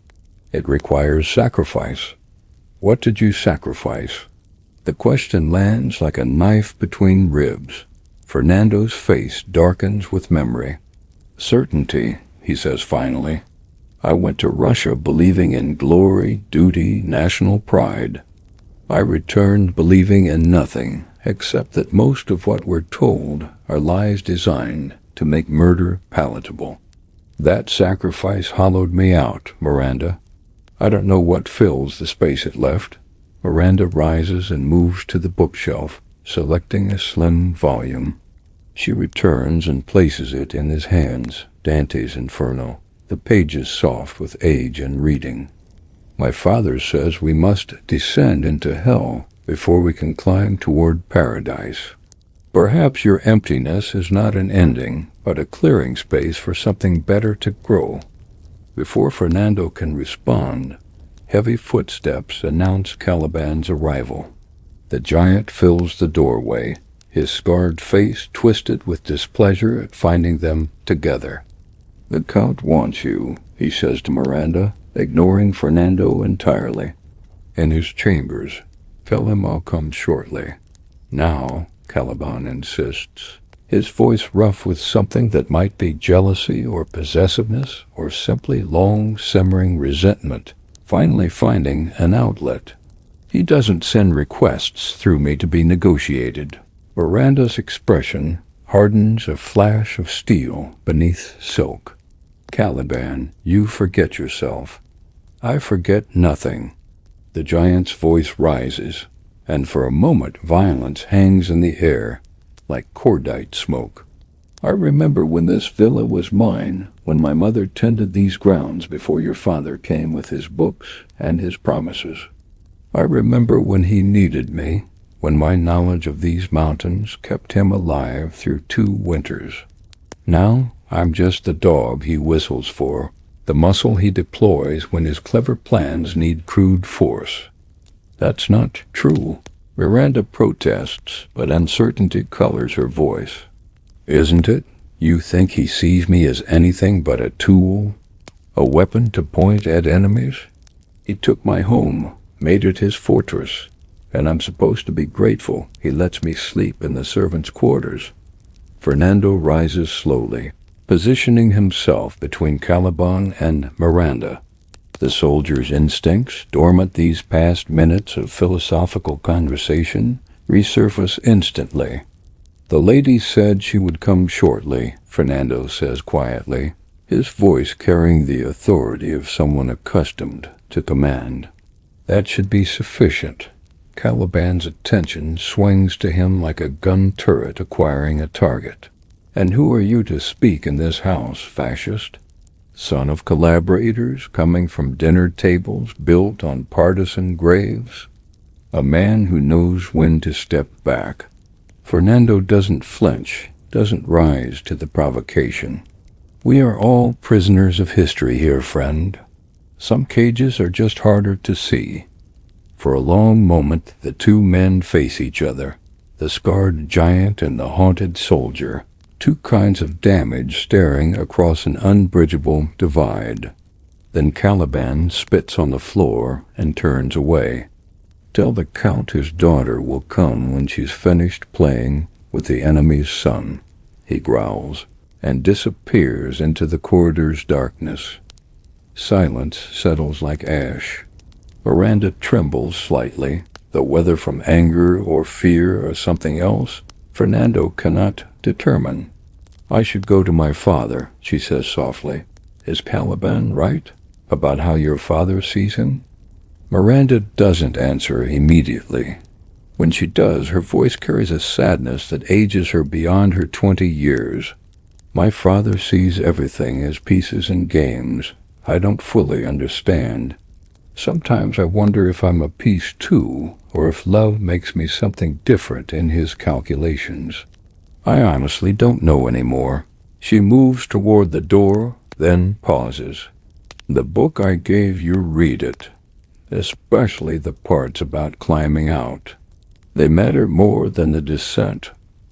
It requires sacrifice. What did you sacrifice?" The question lands like a knife between ribs. Fernando's face darkens with memory. "Certainty," he says finally. "I went to Russia believing in glory, duty, national pride. I returned believing in nothing, except that most of what we're told are lies designed to make murder palatable. That sacrifice hollowed me out, Miranda. I don't know what fills the space it left." Miranda rises and moves to the bookshelf, selecting a slim volume. She returns and places it in his hands, Dante's Inferno, the pages soft with age and reading. "My father says we must descend into hell before we can climb toward paradise. Perhaps your emptiness is not an ending, but a clearing space for something better to grow." Before Fernando can respond, heavy footsteps announce Caliban's arrival. The giant fills the doorway, his scarred face twisted with displeasure at finding them together. "The Count wants you," he says to Miranda, ignoring Fernando entirely. "In his chambers. Tell him I'll come shortly." "Now," Caliban insists, his voice rough with something that might be jealousy or possessiveness or simply long-simmering resentment, finally finding an outlet. "He doesn't send requests through me to be negotiated." Miranda's expression hardens a flash of steel beneath silk. "Caliban, you forget yourself." "I forget nothing." The giant's voice rises, and for a moment violence hangs in the air, like cordite smoke. "I remember when this villa was mine, when my mother tended these grounds before your father came with his books and his promises. I remember when he needed me, when my knowledge of these mountains kept him alive through 2 winters. Now I'm just the dog he whistles for, the muscle he deploys when his clever plans need crude force. That's not true. Miranda protests, but uncertainty colors her voice. Isn't it? You think he sees me as anything but a tool? A weapon to point at enemies? He took my home, made it his fortress, and I'm supposed to be grateful he lets me sleep in the servants' quarters. Fernando rises slowly, positioning himself between Caliban and Miranda. The soldier's instincts, dormant these past minutes of philosophical conversation, resurface instantly. The lady said she would come shortly, Fernando says quietly, his voice carrying the authority of someone accustomed to command. That should be sufficient. Caliban's attention swings to him like a gun turret acquiring a target. And who are you to speak in this house, fascist? Son of collaborators coming from dinner tables built on partisan graves? A man who knows when to step back. Fernando doesn't flinch, doesn't rise to the provocation. We are all prisoners of history here, friend. Some cages are just harder to see. For a long moment the two men face each other, the scarred giant and the haunted soldier, two kinds of damage staring across an unbridgeable divide. Then Caliban spits on the floor and turns away. Tell the Count his daughter will come when she's finished playing with the enemy's son, he growls, and disappears into the corridor's darkness. Silence settles like ash. Miranda trembles slightly, though whether from anger or fear or something else, Fernando cannot determine. I should go to my father, she says softly. Is Caliban right about how your father sees him? Miranda doesn't answer immediately. When she does, her voice carries a sadness that ages her beyond her 20 years. My father sees everything as pieces and games. I don't fully understand. Sometimes I wonder if I'm a piece too, or if love makes me something different in his calculations. I honestly don't know anymore. She moves toward the door, then pauses. The book I gave you, read it. Especially the parts about climbing out. They matter more than the descent.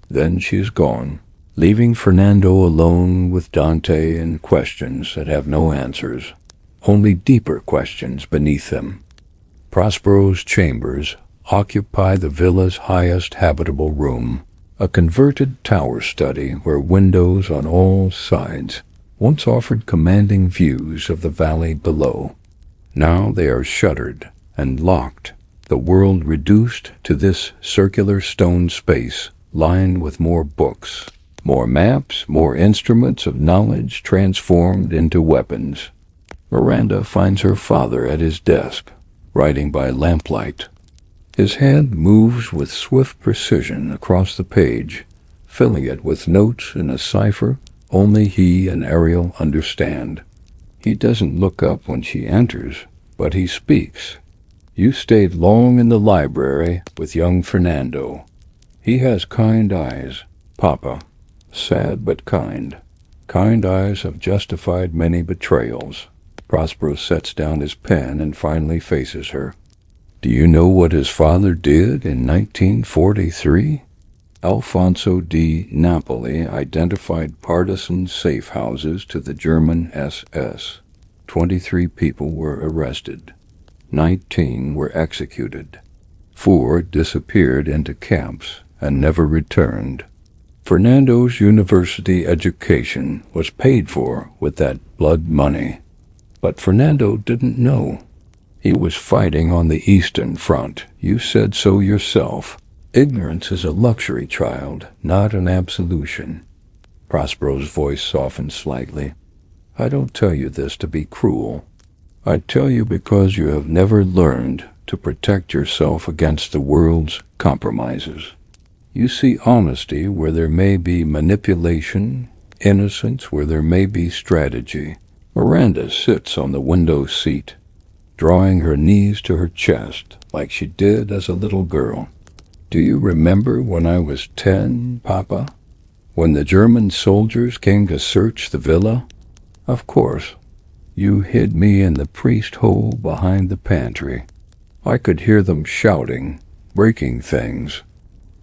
Then she's gone, leaving Fernando alone with Dante and questions that have no answers. Only deeper questions beneath them. Prospero's chambers occupy the villa's highest habitable room, a converted tower study where windows on all sides once offered commanding views of the valley below. Now they are shuttered and locked, the world reduced to this circular stone space lined with more books, more maps, more instruments of knowledge transformed into weapons. Miranda finds her father at his desk, writing by lamplight. His hand moves with swift precision across the page, filling it with notes in a cipher only he and Ariel understand. He doesn't look up when she enters, but he speaks. You stayed long in the library with young Fernando. He has kind eyes, Papa. Sad but kind. Kind eyes have justified many betrayals. Prospero sets down his pen and finally faces her. Do you know what his father did in 1943? Alfonso di Napoli identified partisan safe houses to the German SS. 23 people were arrested. 19 were executed. 4 disappeared into camps and never returned. Fernando's university education was paid for with that blood money. But Fernando didn't know. He was fighting on the Eastern Front. You said so yourself. Ignorance is a luxury, child, not an absolution. Prospero's voice softened slightly. I don't tell you this to be cruel. I tell you because you have never learned to protect yourself against the world's compromises. You see honesty where there may be manipulation, innocence where there may be strategy. Miranda sits on the window seat, drawing her knees to her chest like she did as a little girl. Do you remember when I was 10, Papa? When the German soldiers came to search the villa? Of course. You hid me in the priest hole behind the pantry. I could hear them shouting, breaking things.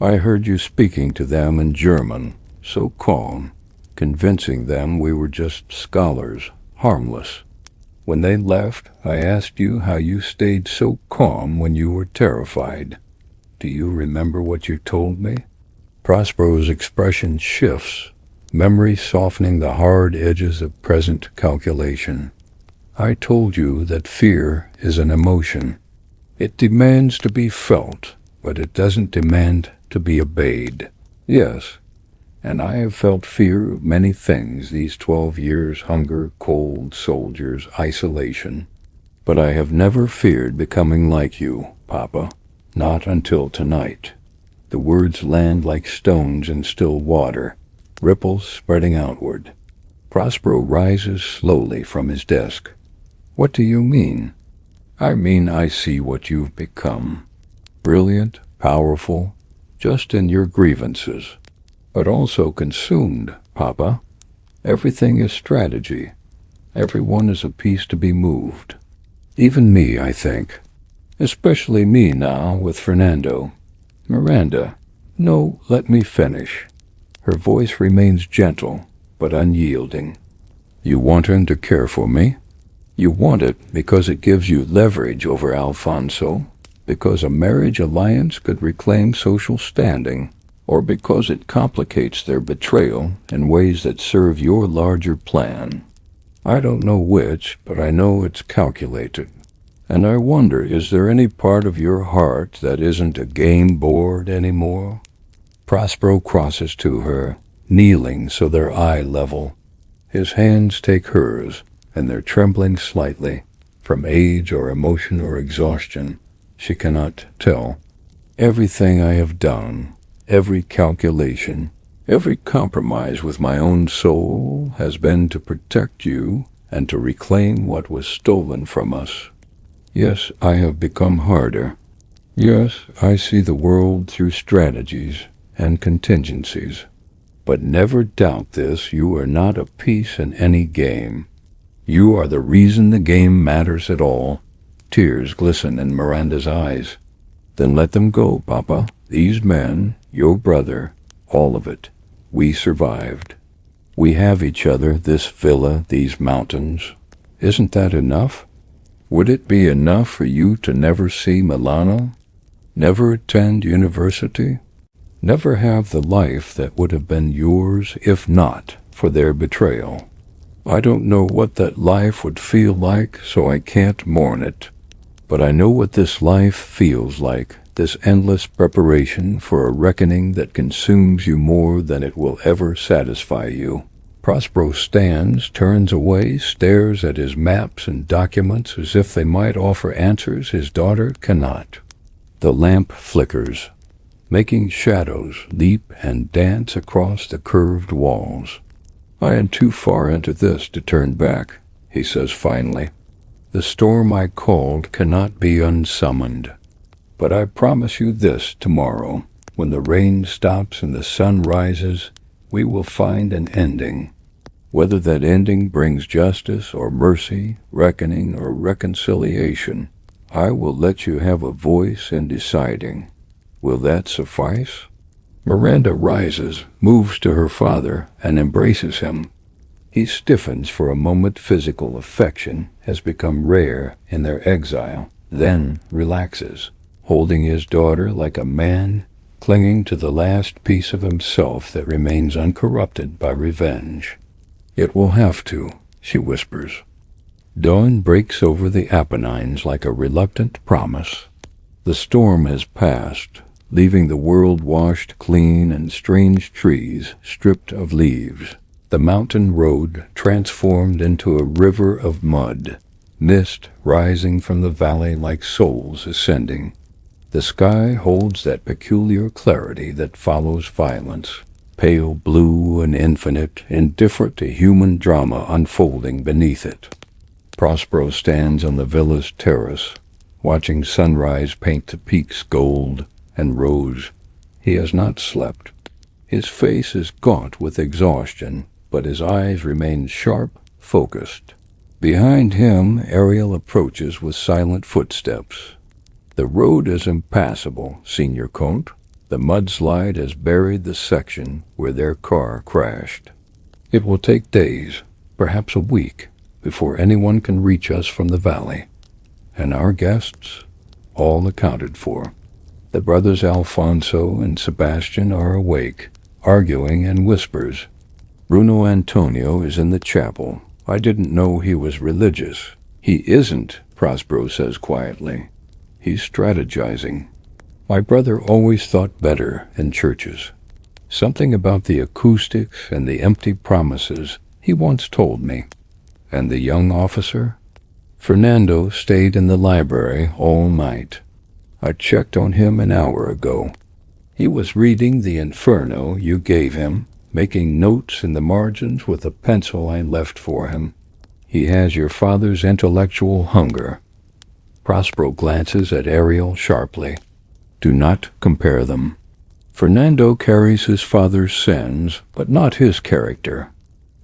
I heard you speaking to them in German, so calm, convincing them we were just scholars, harmless. When they left, I asked you how you stayed so calm when you were terrified. Do you remember what you told me? Prospero's expression shifts, memory softening the hard edges of present calculation. I told you that fear is an emotion. It demands to be felt, but it doesn't demand to be obeyed. Yes, and I have felt fear of many things these 12 years: hunger, cold, soldiers, isolation. But I have never feared becoming like you, Papa. Not until tonight. The words land like stones in still water, ripples spreading outward. Prospero rises slowly from his desk. What do you mean? I mean I see what you've become. Brilliant, powerful, just in your grievances. But also consumed, Papa. Everything is strategy. Everyone is a piece to be moved. Even me, I think. Especially me now with Fernando. Miranda, no, let me finish. Her voice remains gentle, but unyielding. You want him to care for me? You want it because it gives you leverage over Alfonso, because a marriage alliance could reclaim social standing, or because it complicates their betrayal in ways that serve your larger plan. I don't know which, but I know it's calculated. And I wonder, is there any part of your heart that isn't a game board anymore? Prospero crosses to her, kneeling so they're eye level. His hands take hers, and they're trembling slightly, from age or emotion or exhaustion. She cannot tell. Everything I have done, every calculation, every compromise with my own soul has been to protect you and to reclaim what was stolen from us. Yes, I have become harder. Yes, I see the world through strategies and contingencies. But never doubt this, you are not a piece in any game. You are the reason the game matters at all. Tears glisten in Miranda's eyes. Then let them go, Papa. These men, your brother, all of it. We survived. We have each other, this villa, these mountains. Isn't that enough? Would it be enough for you to never see Milano? Never attend university? Never have the life that would have been yours if not for their betrayal? I don't know what that life would feel like, so I can't mourn it. But I know what this life feels like, this endless preparation for a reckoning that consumes you more than it will ever satisfy you. Prospero stands, turns away, stares at his maps and documents as if they might offer answers his daughter cannot. The lamp flickers, making shadows leap and dance across the curved walls. I am too far into this to turn back, he says finally. The storm I called cannot be unsummoned. But I promise you this tomorrow, when the rain stops and the sun rises, we will find an ending. Whether that ending brings justice or mercy, reckoning or reconciliation, I will let you have a voice in deciding. Will that suffice? Miranda rises, moves to her father, and embraces him. He stiffens for a moment. Physical affection has become rare in their exile, then relaxes, holding his daughter like a man clinging to the last piece of himself that remains uncorrupted by revenge. It will have to, she whispers. Dawn breaks over the Apennines like a reluctant promise. The storm has passed, leaving the world washed clean and strange trees stripped of leaves. The mountain road transformed into a river of mud, mist rising from the valley like souls ascending. The sky holds that peculiar clarity that follows violence, pale blue and infinite, indifferent to human drama unfolding beneath it. Prospero stands on the villa's terrace, watching sunrise paint the peaks gold and rose. He has not slept. His face is gaunt with exhaustion, but his eyes remain sharp, focused. Behind him, Ariel approaches with silent footsteps. The road is impassable, Senior Comte. The mudslide has buried the section where their car crashed. It will take days, perhaps a week, before anyone can reach us from the valley. And our guests, all accounted for. The brothers Alfonso and Sebastian are awake, arguing in whispers. Bruno Antonio is in the chapel. I didn't know he was religious. He isn't, Prospero says quietly. He's strategizing. My brother always thought better in churches. Something about the acoustics and the empty promises, he once told me. And the young officer? Fernando stayed in the library all night. I checked on him an hour ago. He was reading the Inferno you gave him, making notes in the margins with a pencil I left for him. He has your father's intellectual hunger. Prospero glances at Ariel sharply. Do not compare them. Fernando carries his father's sins, but not his character.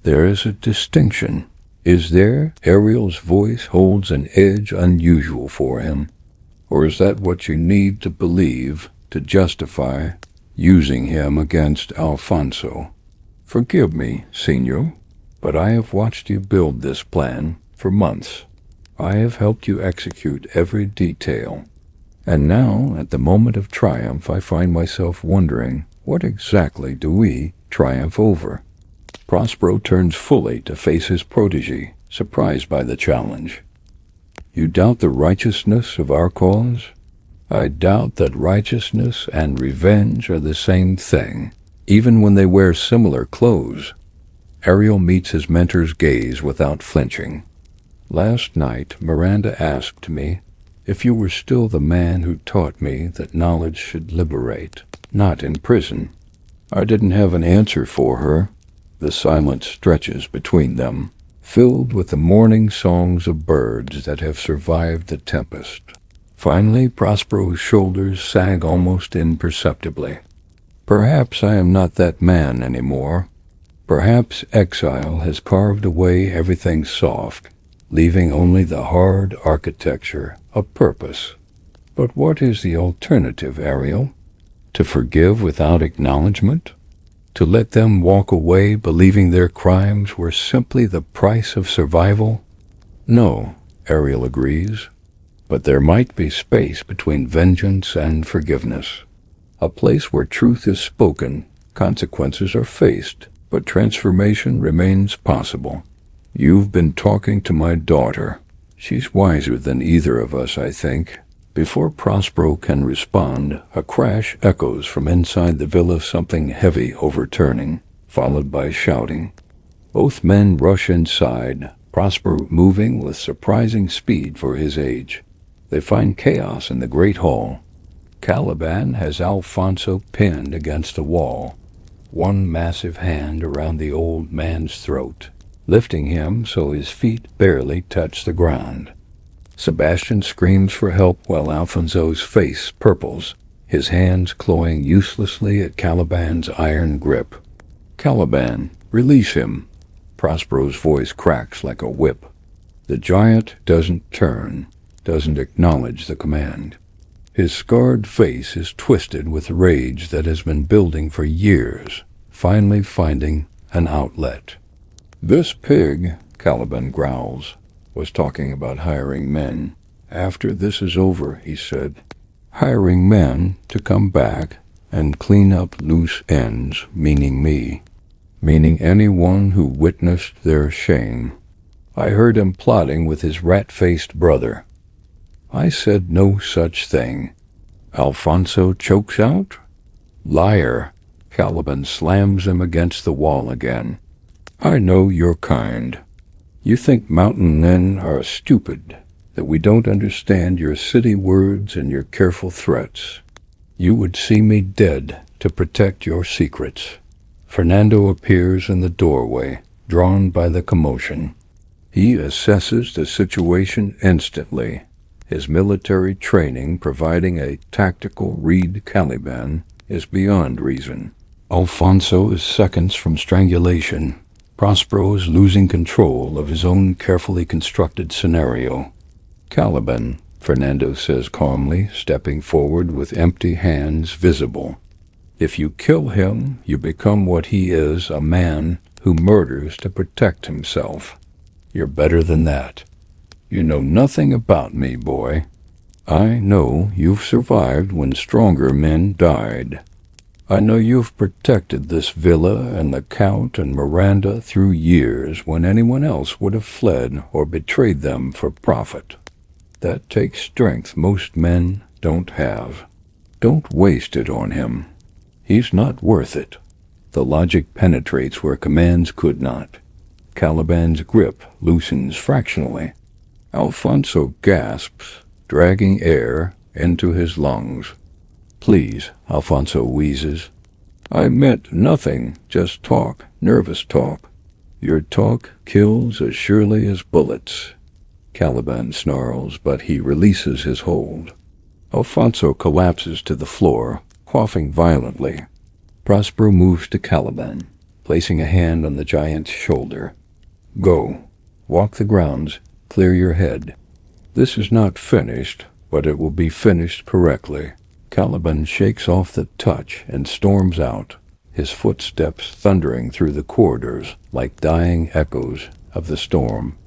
There is a distinction. Is there? Ariel's voice holds an edge unusual for him. Or is that what you need to believe to justify using him against Alfonso? Forgive me, Senor, but I have watched you build this plan for months. I have helped you execute every detail. And now, at the moment of triumph, I find myself wondering, what exactly do we triumph over? Prospero turns fully to face his protege, surprised by the challenge. You doubt the righteousness of our cause? I doubt that righteousness and revenge are the same thing, even when they wear similar clothes. Ariel meets his mentor's gaze without flinching. Last night, Miranda asked me if you were still the man who taught me that knowledge should liberate, not imprison. I didn't have an answer for her. The silence stretches between them, filled with the morning songs of birds that have survived the tempest. Finally, Prospero's shoulders sag almost imperceptibly. Perhaps I am not that man anymore. Perhaps exile has carved away everything soft, leaving only the hard architecture of purpose. But what is the alternative, Ariel? To forgive without acknowledgement? To let them walk away believing their crimes were simply the price of survival? No, Ariel agrees. But there might be space between vengeance and forgiveness. A place where truth is spoken, consequences are faced, but transformation remains possible. You've been talking to my daughter. She's wiser than either of us, I think. Before Prospero can respond, a crash echoes from inside the villa, something heavy overturning, followed by shouting. Both men rush inside, Prospero moving with surprising speed for his age. They find chaos in the great hall. Caliban has Alfonso pinned against the wall, one massive hand around the old man's throat, lifting him so his feet barely touch the ground. Sebastian screams for help while Alfonso's face purples, his hands clawing uselessly at Caliban's iron grip. Caliban, release him. Prospero's voice cracks like a whip. The giant doesn't turn, doesn't acknowledge the command. His scarred face is twisted with rage that has been building for years, finally finding an outlet. This pig, Caliban growls, was talking about hiring men. After this is over, he said, hiring men to come back and clean up loose ends, meaning me, meaning anyone who witnessed their shame. I heard him plotting with his rat-faced brother. I said no such thing. Alfonso chokes out. Liar. Caliban slams him against the wall again. I know your kind. You think mountain men are stupid, that we don't understand your city words and your careful threats. You would see me dead to protect your secrets. Fernando appears in the doorway, drawn by the commotion. He assesses the situation instantly, his military training providing a tactical read. Caliban is beyond reason. Alfonso is seconds from strangulation. Prospero is losing control of his own carefully constructed scenario. Caliban, Fernando says calmly, stepping forward with empty hands visible. If you kill him, you become what he is, a man who murders to protect himself. You're better than that. You know nothing about me, boy. I know you've survived when stronger men died. I know you've protected this villa and the Count and Miranda through years when anyone else would have fled or betrayed them for profit. That takes strength most men don't have. Don't waste it on him. He's not worth it. The logic penetrates where commands could not. Caliban's grip loosens fractionally. Alfonso gasps, dragging air into his lungs. Please, Alfonso wheezes. I meant nothing, just talk, nervous talk. Your talk kills as surely as bullets. Caliban snarls, but he releases his hold. Alfonso collapses to the floor, coughing violently. Prospero moves to Caliban, placing a hand on the giant's shoulder. Go. Walk the grounds. Clear your head. This is not finished, but it will be finished correctly. Caliban shakes off the touch and storms out, his footsteps thundering through the corridors like dying echoes of the storm.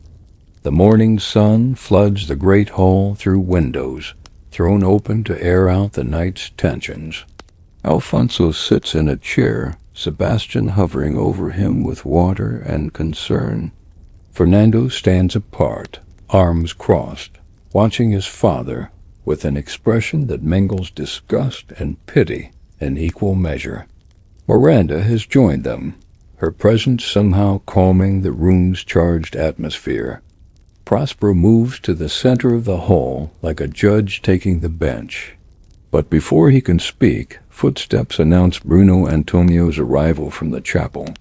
The morning sun floods the great hall through windows, thrown open to air out the night's tensions. Alfonso sits in a chair, Sebastian hovering over him with water and concern. Fernando stands apart, arms crossed, watching his father with an expression that mingles disgust and pity in equal measure. Miranda has joined them, her presence somehow calming the room's charged atmosphere. Prospero moves to the center of the hall like a judge taking the bench. But before he can speak, footsteps announce Bruno Antonio's arrival from the chapel.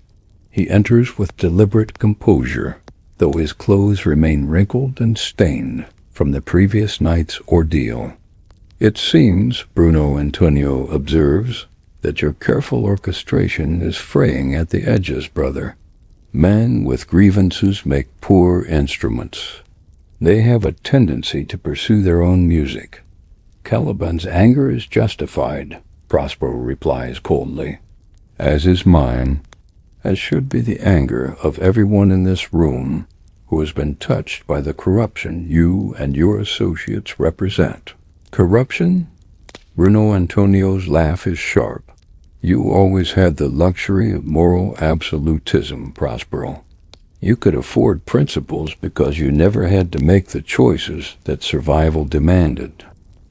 He enters with deliberate composure, though his clothes remain wrinkled and stained from the previous night's ordeal. It seems, Bruno Antonio observes, that your careful orchestration is fraying at the edges, brother. Men with grievances make poor instruments. They have a tendency to pursue their own music. Caliban's anger is justified, Prospero replies coldly, as is mine, as should be the anger of everyone in this room who has been touched by the corruption you and your associates represent. Corruption? Bruno Antonio's laugh is sharp. You always had the luxury of moral absolutism, Prospero. You could afford principles because you never had to make the choices that survival demanded.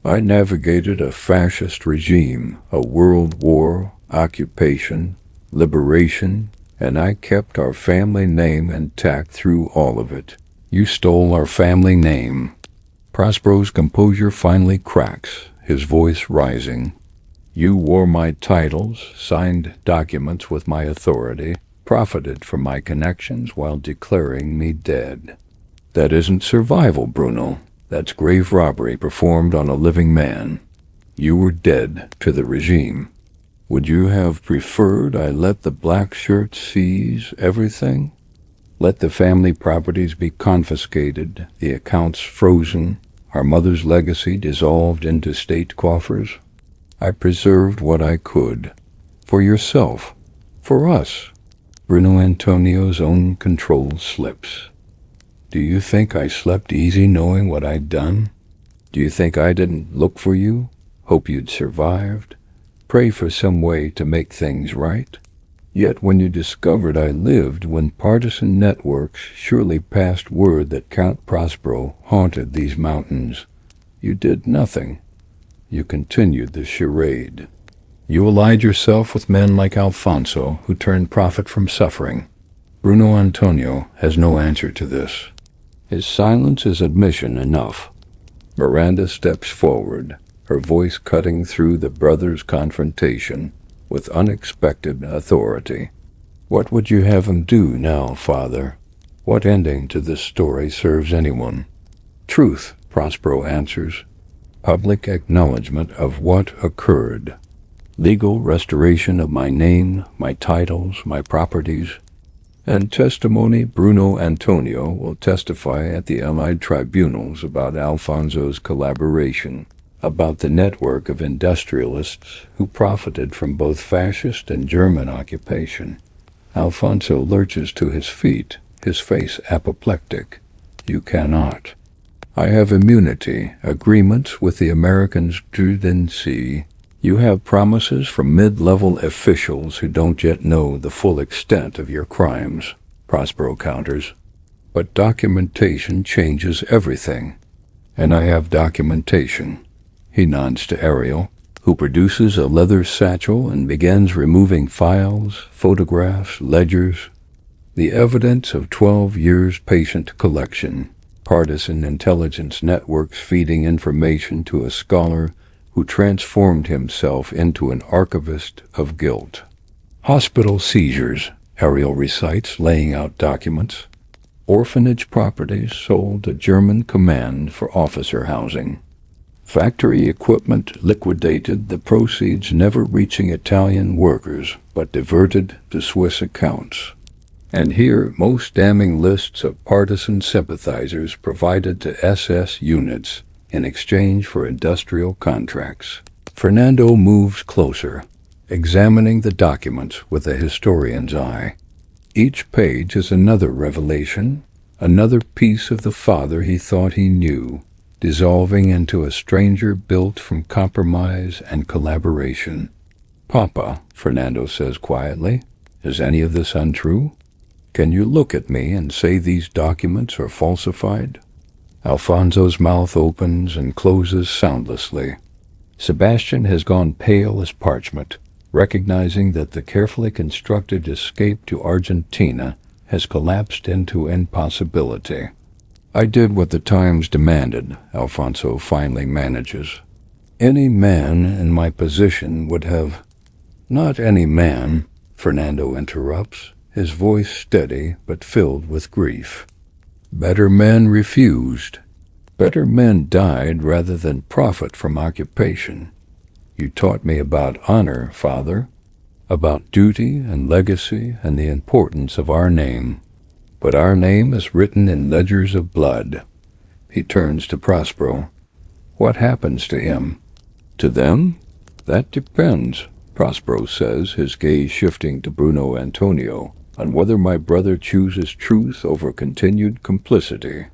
I navigated a fascist regime, a world war, occupation, liberation, and I kept our family name intact through all of it. You stole our family name. Prospero's composure finally cracks, his voice rising. You wore my titles, signed documents with my authority, profited from my connections while declaring me dead. That isn't survival, Bruno. That's grave robbery performed on a living man. You were dead to the regime. Would you have preferred I let the black shirts seize everything? Let the family properties be confiscated, the accounts frozen, our mother's legacy dissolved into state coffers? I preserved what I could. For yourself. For us. Bruno Antonio's own control slips. Do you think I slept easy knowing what I'd done? Do you think I didn't look for you, hope you'd survived, pray for some way to make things right? Yet when you discovered I lived, when partisan networks surely passed word that Count Prospero haunted these mountains, you did nothing. You continued the charade. You allied yourself with men like Alfonso, who turned profit from suffering. Bruno Antonio has no answer to this. His silence is admission enough. Miranda steps forward, her voice cutting through the brothers' confrontation with unexpected authority. What would you have him do now, father? What ending to this story serves anyone? Truth, Prospero answers. Public acknowledgement of what occurred. Legal restoration of my name, my titles, my properties. and testimony. Bruno Antonio will testify at the Allied tribunals about Alfonso's collaboration, about the network of industrialists who profited from both fascist and German occupation. Alfonso lurches to his feet, his face apoplectic. You cannot. I have immunity, agreements with the Americans didn't see. You have promises from mid-level officials who don't yet know the full extent of your crimes, Prospero counters. But documentation changes everything. And I have documentation. He nods to Ariel, who produces a leather satchel and begins removing files, photographs, ledgers, the evidence of 12 years' patient collection, partisan intelligence networks feeding information to a scholar who transformed himself into an archivist of guilt. Hospital seizures, Ariel recites, laying out documents. Orphanage properties sold to German command for officer housing. Factory equipment liquidated, the proceeds never reaching Italian workers, but diverted to Swiss accounts. And here, most damning lists of partisan sympathizers provided to SS units in exchange for industrial contracts. Fernando moves closer, examining the documents with a historian's eye. Each page is another revelation, another piece of the father he thought he knew, dissolving into a stranger built from compromise and collaboration. Papa, Fernando says quietly, is any of this untrue? Can you look at me and say these documents are falsified? Alfonso's mouth opens and closes soundlessly. Sebastian has gone pale as parchment, recognizing that the carefully constructed escape to Argentina has collapsed into impossibility. I did what the times demanded, Alfonso finally manages. Any man in my position would have... Not any man, Fernando interrupts, his voice steady but filled with grief. Better men refused. Better men died rather than profit from occupation. You taught me about honor, Father, about duty and legacy and the importance of our name. But our name is written in ledgers of blood. He turns to Prospero. What happens to him? To them? That depends, Prospero says, his gaze shifting to Bruno Antonio, on whether my brother chooses truth over continued complicity.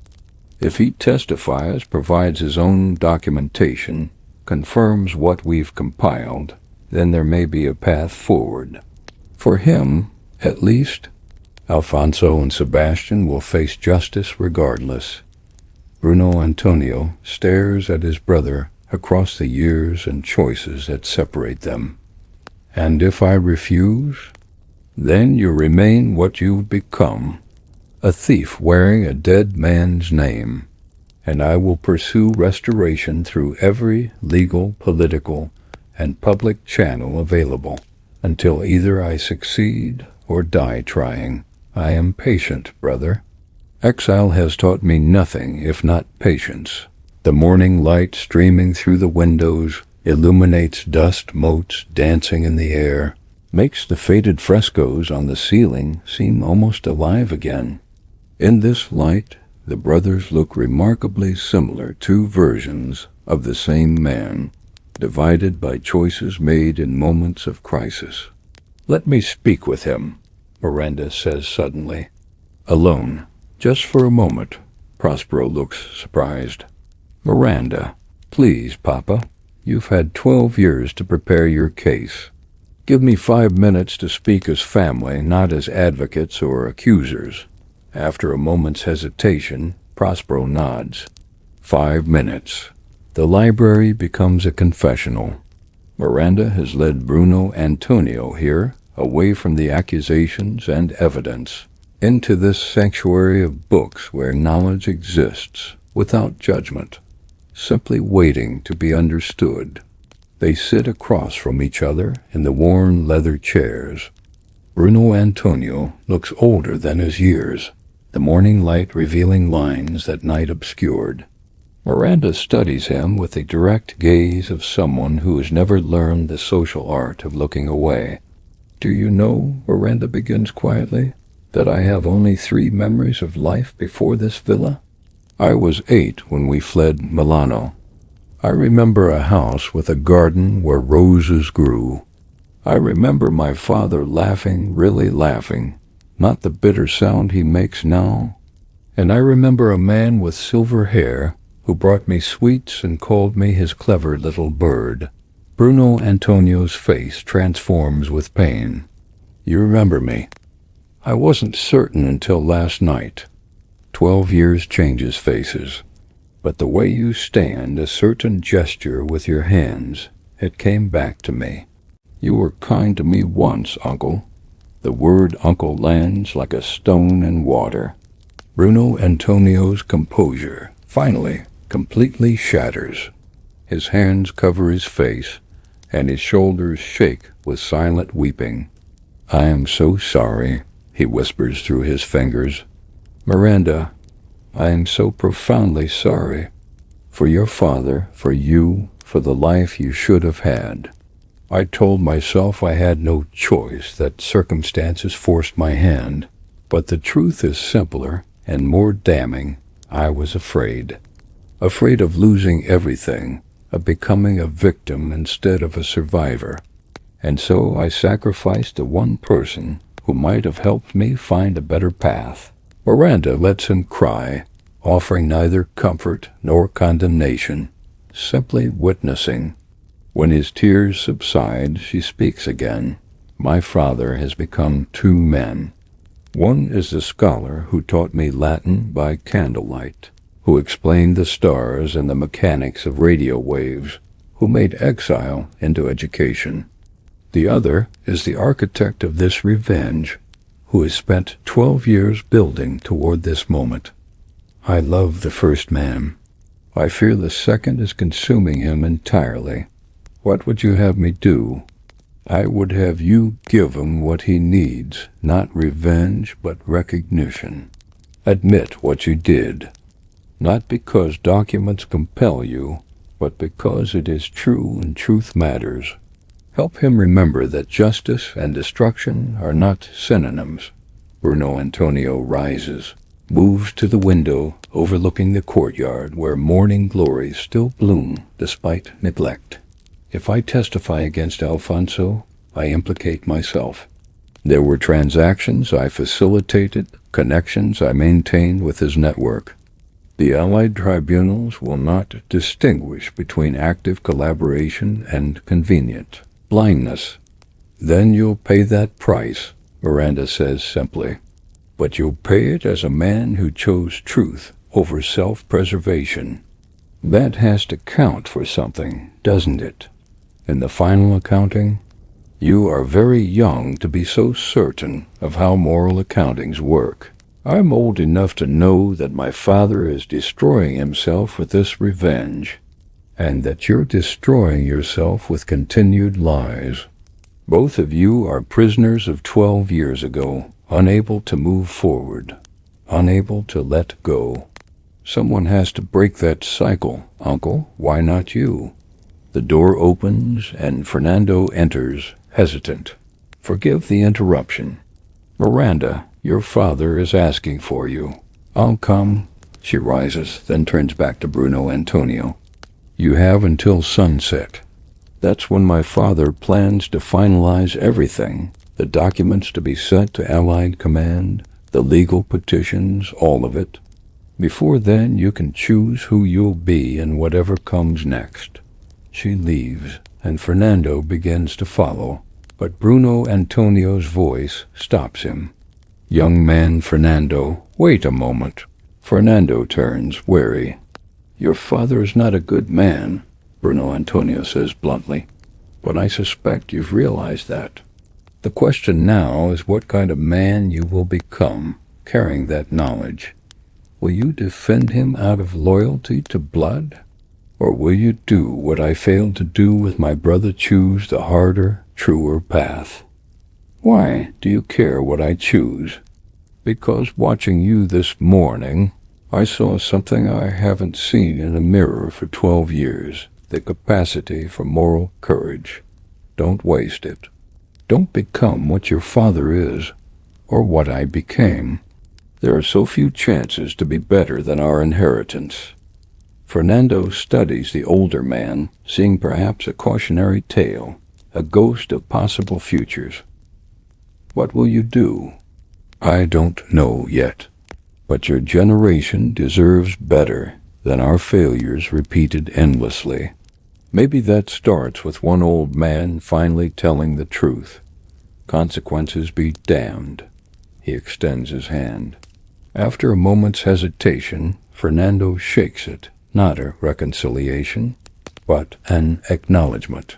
If he testifies, provides his own documentation, confirms what we've compiled, then there may be a path forward. For him, at least, Alfonso and Sebastian will face justice regardless. Bruno Antonio stares at his brother across the years and choices that separate them. And if I refuse, then you remain what you've become, a thief wearing a dead man's name, and I will pursue restoration through every legal, political, and public channel available, until either I succeed or die trying. I am patient, brother. Exile has taught me nothing if not patience. The morning light streaming through the windows illuminates dust motes dancing in the air, makes the faded frescoes on the ceiling seem almost alive again. In this light, the brothers look remarkably similar, two versions of the same man, divided by choices made in moments of crisis. Let me speak with him, Miranda says suddenly. Alone, just for a moment. Prospero looks surprised. Miranda, please, Papa. You've had 12 years to prepare your case. Give me 5 minutes to speak as family, not as advocates or accusers. After a moment's hesitation, Prospero nods. 5 minutes. The library becomes a confessional. Miranda has led Bruno Antonio here, away from the accusations and evidence, into this sanctuary of books where knowledge exists, without judgment, simply waiting to be understood. They sit across from each other in the worn leather chairs. Bruno Antonio looks older than his years, the morning light revealing lines that night obscured. Miranda studies him with the direct gaze of someone who has never learned the social art of looking away. Do you know, Miranda begins quietly, That I have only 3 memories of life before this villa? I was 8 when we fled Milano. I remember a house with a garden where roses grew. I remember my father laughing, really laughing, not the bitter sound he makes now. And I remember a man with silver hair who brought me sweets and called me his clever little bird. Bruno Antonio's face transforms with pain. You remember me? I wasn't certain until last night. 12 years changes faces. But the way you stand, a certain gesture with your hands, it came back to me. You were kind to me once, Uncle. The word uncle lands like a stone in water. Bruno Antonio's composure, finally, completely shatters. His hands cover his face, and his shoulders shake with silent weeping. I am so sorry, he whispers through his fingers. Miranda, I am so profoundly sorry. For your father, for you, for the life you should have had. I told myself I had no choice, that circumstances forced my hand. But the truth is simpler and more damning. I was afraid. Afraid of losing everything, of becoming a victim instead of a survivor. And so I sacrificed the one person who might have helped me find a better path. Miranda lets him cry, offering neither comfort nor condemnation, simply witnessing. When his tears subside, she speaks again. My father has become 2 men. One is the scholar who taught me Latin by candlelight, who explained the stars and the mechanics of radio waves, who made exile into education. The other is the architect of this revenge, who has spent 12 years building toward this moment. I love the first man. I fear the second is consuming him entirely. What would you have me do? I would have you give him what he needs, not revenge, but recognition. Admit what you did, not because documents compel you, but because it is true and truth matters. Help him remember that justice and destruction are not synonyms. Bruno Antonio rises, moves to the window overlooking the courtyard where morning glories still bloom despite neglect. If I testify against Alfonso, I implicate myself. There were transactions I facilitated, connections I maintained with his network. The Allied tribunals will not distinguish between active collaboration and convenient blindness. Then you'll pay that price, Miranda says simply. But you'll pay it as a man who chose truth over self-preservation. That has to count for something, doesn't it? In the final accounting, you are very young to be so certain of how moral accountings work. I'm old enough to know that my father is destroying himself with this revenge, and that you're destroying yourself with continued lies. Both of you are prisoners of 12 years ago, unable to move forward, unable to let go. Someone has to break that cycle, Uncle. Why not you? The door opens and Fernando enters, hesitant. Forgive the interruption. Miranda, your father is asking for you. I'll come. She rises, then turns back to Bruno Antonio. You have until sunset. That's when my father plans to finalize everything. The documents to be sent to Allied Command, the legal petitions, all of it. Before then, you can choose who you'll be and whatever comes next. She leaves, and Fernando begins to follow, but Bruno Antonio's voice stops him. Young man Fernando, wait a moment. Fernando turns, wary. Your father is not a good man, Bruno Antonio says bluntly, but I suspect you've realized that. The question now is what kind of man you will become, carrying that knowledge. Will you defend him out of loyalty to blood? Or will you do what I failed to do with my brother, choose the harder, truer path? Why do you care what I choose? Because watching you this morning, I saw something I haven't seen in a mirror for 12 years, the capacity for moral courage. Don't waste it. Don't become what your father is. or what I became. There are so few chances to be better than our inheritance. Fernando studies the older man, seeing perhaps a cautionary tale, a ghost of possible futures. What will you do? I don't know yet. But your generation deserves better than our failures repeated endlessly. Maybe that starts with one old man finally telling the truth. Consequences be damned. He extends his hand. After a moment's hesitation, Fernando shakes it, not a reconciliation, but an acknowledgment.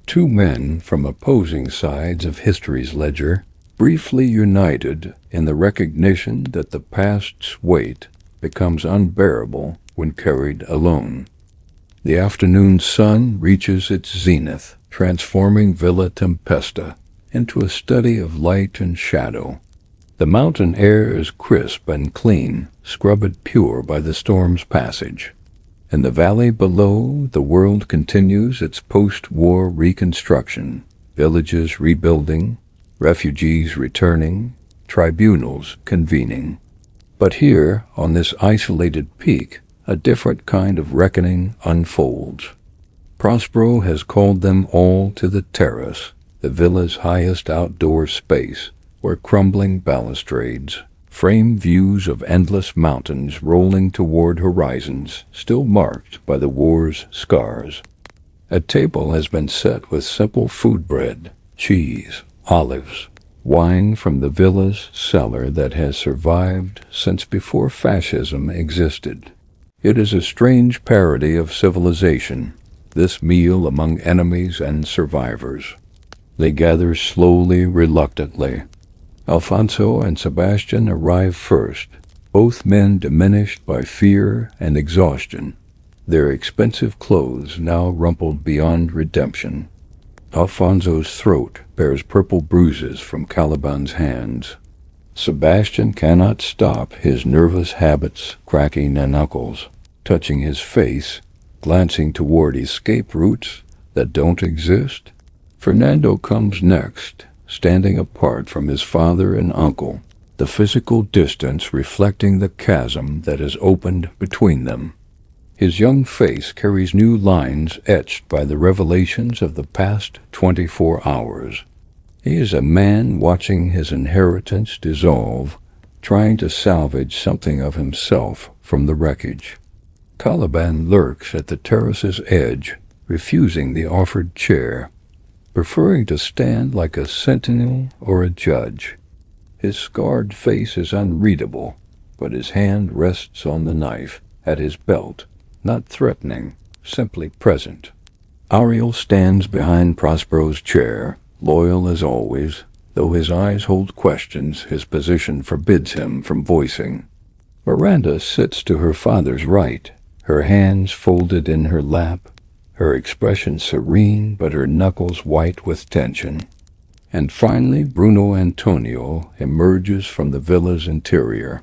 Two men from opposing sides of history's ledger, briefly united in the recognition that the past's weight becomes unbearable when carried alone. The afternoon sun reaches its zenith, transforming Villa Tempesta into a study of light and shadow. The mountain air is crisp and clean, scrubbed pure by the storm's passage. In the valley below, the world continues its post-war reconstruction, villages rebuilding, refugees returning, tribunals convening. But here, on this isolated peak, a different kind of reckoning unfolds. Prospero has called them all to the terrace, the villa's highest outdoor space, where crumbling balustrades frame views of endless mountains rolling toward horizons still marked by the war's scars. A table has been set with simple food bread, cheese, olives, wine from the villa's cellar that has survived since before fascism existed. It is a strange parody of civilization, this meal among enemies and survivors. They gather slowly, reluctantly. Alfonso and Sebastian arrive first, both men diminished by fear and exhaustion, their expensive clothes now rumpled beyond redemption. Alfonso's throat bears purple bruises from Caliban's hands. Sebastian cannot stop his nervous habits, cracking the knuckles, touching his face, glancing toward escape routes that don't exist. Fernando comes next, standing apart from his father and uncle, the physical distance reflecting the chasm that has opened between them. His young face carries new lines etched by the revelations of the past 24 hours. He is a man watching his inheritance dissolve, trying to salvage something of himself from the wreckage. Caliban lurks at the terrace's edge, refusing the offered chair, preferring to stand like a sentinel or a judge. His scarred face is unreadable, but his hand rests on the knife at his belt, not threatening, simply present. Ariel stands behind Prospero's chair, loyal as always, though his eyes hold questions his position forbids him from voicing. Miranda sits to her father's right, her hands folded in her lap, her expression serene but her knuckles white with tension. And finally Bruno Antonio emerges from the villa's interior.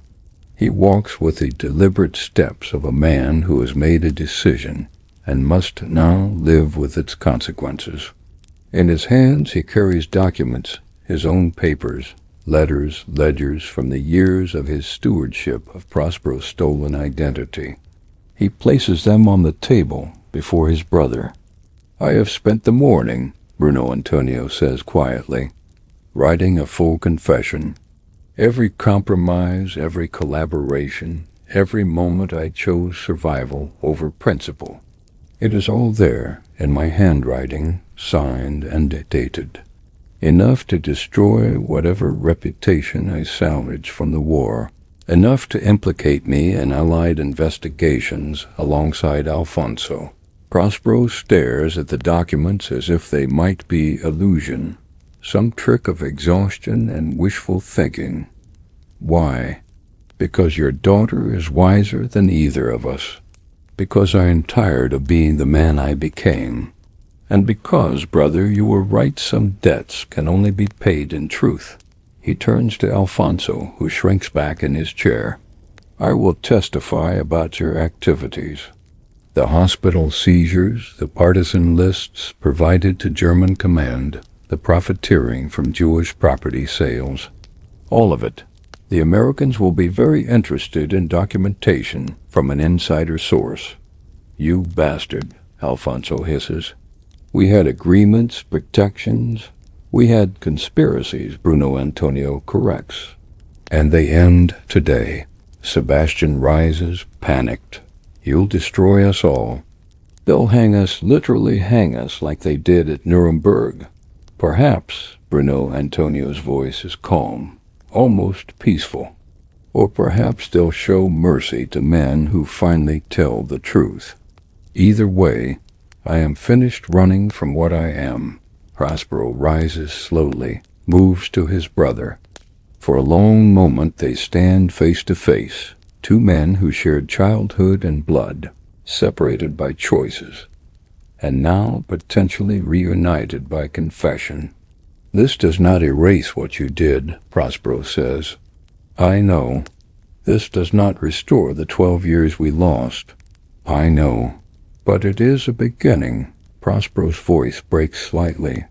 He walks with the deliberate steps of a man who has made a decision and must now live with its consequences. In his hands he carries documents, his own papers, letters, ledgers from the years of his stewardship of Prospero's stolen identity. He places them on the table before his brother. I have spent the morning, Bruno Antonio says quietly, writing a full confession. Every compromise, every collaboration, every moment I chose survival over principle. It is all there in my handwriting, signed and dated. Enough to destroy whatever reputation I salvage from the war. Enough to implicate me in Allied investigations alongside Alfonso. Prospero stares at the documents as if they might be illusion, some trick of exhaustion and wishful thinking. Why? Because your daughter is wiser than either of us. Because I am tired of being the man I became. And because, brother, you were right, some debts can only be paid in truth. He turns to Alfonso, who shrinks back in his chair. I will testify about your activities. The hospital seizures, the partisan lists provided to German command, the profiteering from Jewish property sales. All of it. The Americans will be very interested in documentation from an insider source. You bastard, Alfonso hisses. We had agreements, protections. We had conspiracies, Bruno Antonio corrects. And they end today. Sebastian rises, panicked. You'll destroy us all. They'll hang us, literally hang us, like they did at Nuremberg. Perhaps, Bruno Antonio's voice is calm, almost peaceful. Or perhaps they'll show mercy to men who finally tell the truth. Either way, I am finished running from what I am. Prospero rises slowly, moves to his brother. For a long moment they stand face to face, two men who shared childhood and blood, separated by choices, and now potentially reunited by confession. This does not erase what you did, Prospero says. I know. This does not restore the 12 years we lost. I know. But it is a beginning. Prospero's voice breaks slightly.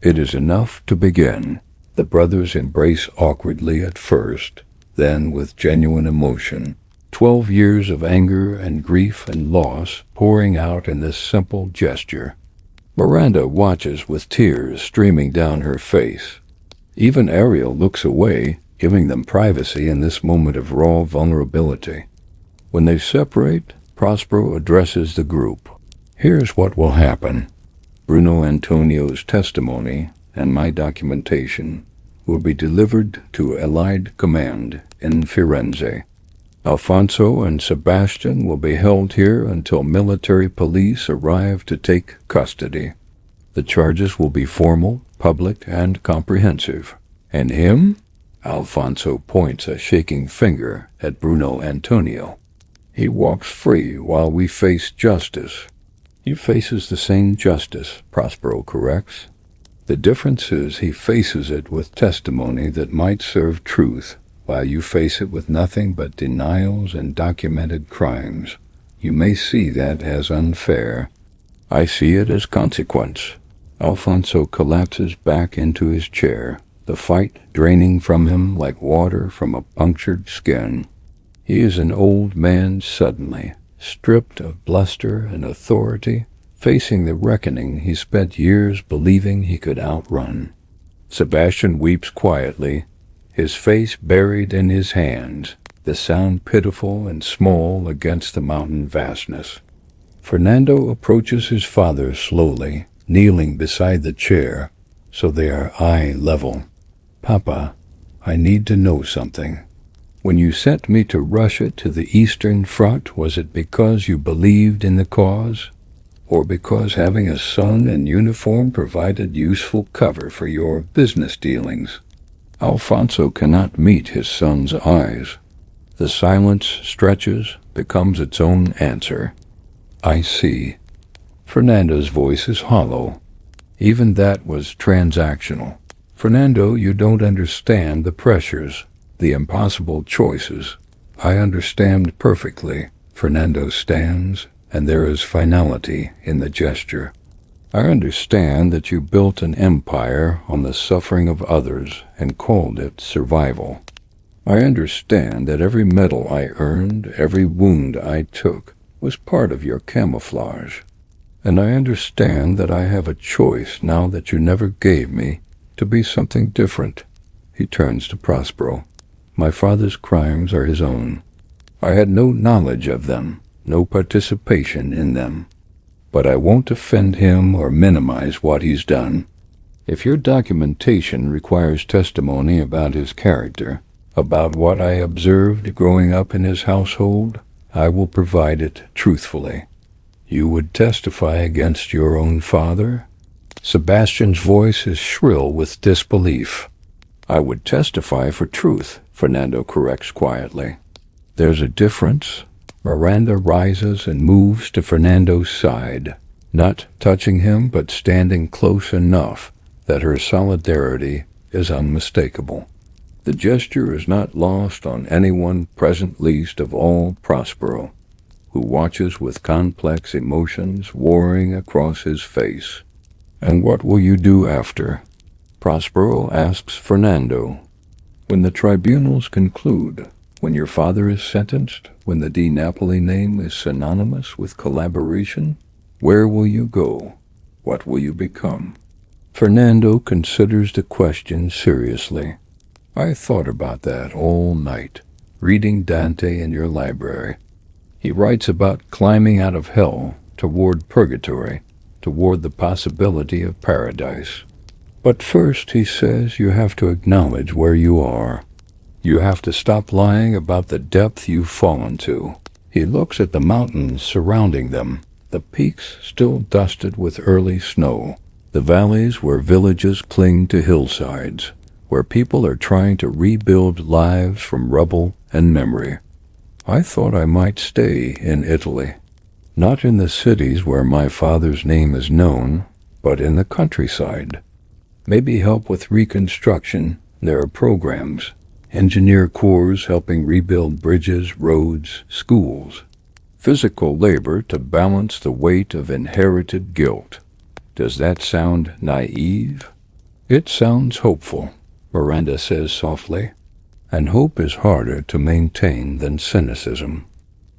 It is enough to begin. The brothers embrace awkwardly at first, then with genuine emotion. 12 years of anger and grief and loss pouring out in this simple gesture. Miranda watches with tears streaming down her face. Even Ariel looks away, giving them privacy in this moment of raw vulnerability. When they separate, Prospero addresses the group. Here's what will happen. Bruno Antonio's testimony and my documentation will be delivered to Allied Command in Firenze. Alfonso and Sebastian will be held here until military police arrive to take custody. The charges will be formal, public, and comprehensive. And him? Alfonso points a shaking finger at Bruno Antonio. He walks free while we face justice. He faces the same justice, Prospero corrects. The difference is he faces it with testimony that might serve truth, while you face it with nothing but denials and documented crimes. You may see that as unfair. I see it as consequence. Alfonso collapses back into his chair, the fight draining from him like water from a punctured skin. He is an old man suddenly, stripped of bluster and authority, facing the reckoning he spent years believing he could outrun. Sebastian weeps quietly, his face buried in his hands, the sound pitiful and small against the mountain vastness. Fernando approaches his father slowly, kneeling beside the chair, so they are eye level. Papa, I need to know something. When you sent me to Russia to the Eastern Front, was it because you believed in the cause? Or because having a son in uniform provided useful cover for your business dealings? Alfonso cannot meet his son's eyes. The silence stretches, becomes its own answer. I see. Fernando's voice is hollow. Even that was transactional. Fernando, you don't understand the pressures, the impossible choices. I understand perfectly. Fernando stands, and there is finality in the gesture. I understand that you built an empire on the suffering of others and called it survival. I understand that every medal I earned, every wound I took, was part of your camouflage. And I understand that I have a choice now that you never gave me to be something different. He turns to Prospero. My father's crimes are his own. I had no knowledge of them, no participation in them. But I won't offend him or minimize what he's done. If your documentation requires testimony about his character, about what I observed growing up in his household, I will provide it truthfully. You would testify against your own father? Sebastian's voice is shrill with disbelief. I would testify for truth, Fernando corrects quietly. There's a difference. Miranda rises and moves to Fernando's side, not touching him but standing close enough that her solidarity is unmistakable. The gesture is not lost on anyone present, least of all Prospero, who watches with complex emotions warring across his face. And what will you do after? Prospero asks Fernando. When the tribunals conclude, when your father is sentenced, when the Di Napoli name is synonymous with collaboration, where will you go? What will you become? Fernando considers the question seriously. I thought about that all night, reading Dante in your library. He writes about climbing out of hell toward purgatory, toward the possibility of paradise. But first, he says, you have to acknowledge where you are. You have to stop lying about the depth you've fallen to. He looks at the mountains surrounding them, the peaks still dusted with early snow, the valleys where villages cling to hillsides, where people are trying to rebuild lives from rubble and memory. I thought I might stay in Italy, not in the cities where my father's name is known, but in the countryside. Maybe help with reconstruction. There are programs, engineer corps helping rebuild bridges, roads, schools. Physical labor to balance the weight of inherited guilt. Does that sound naive? It sounds hopeful, Miranda says softly. And hope is harder to maintain than cynicism.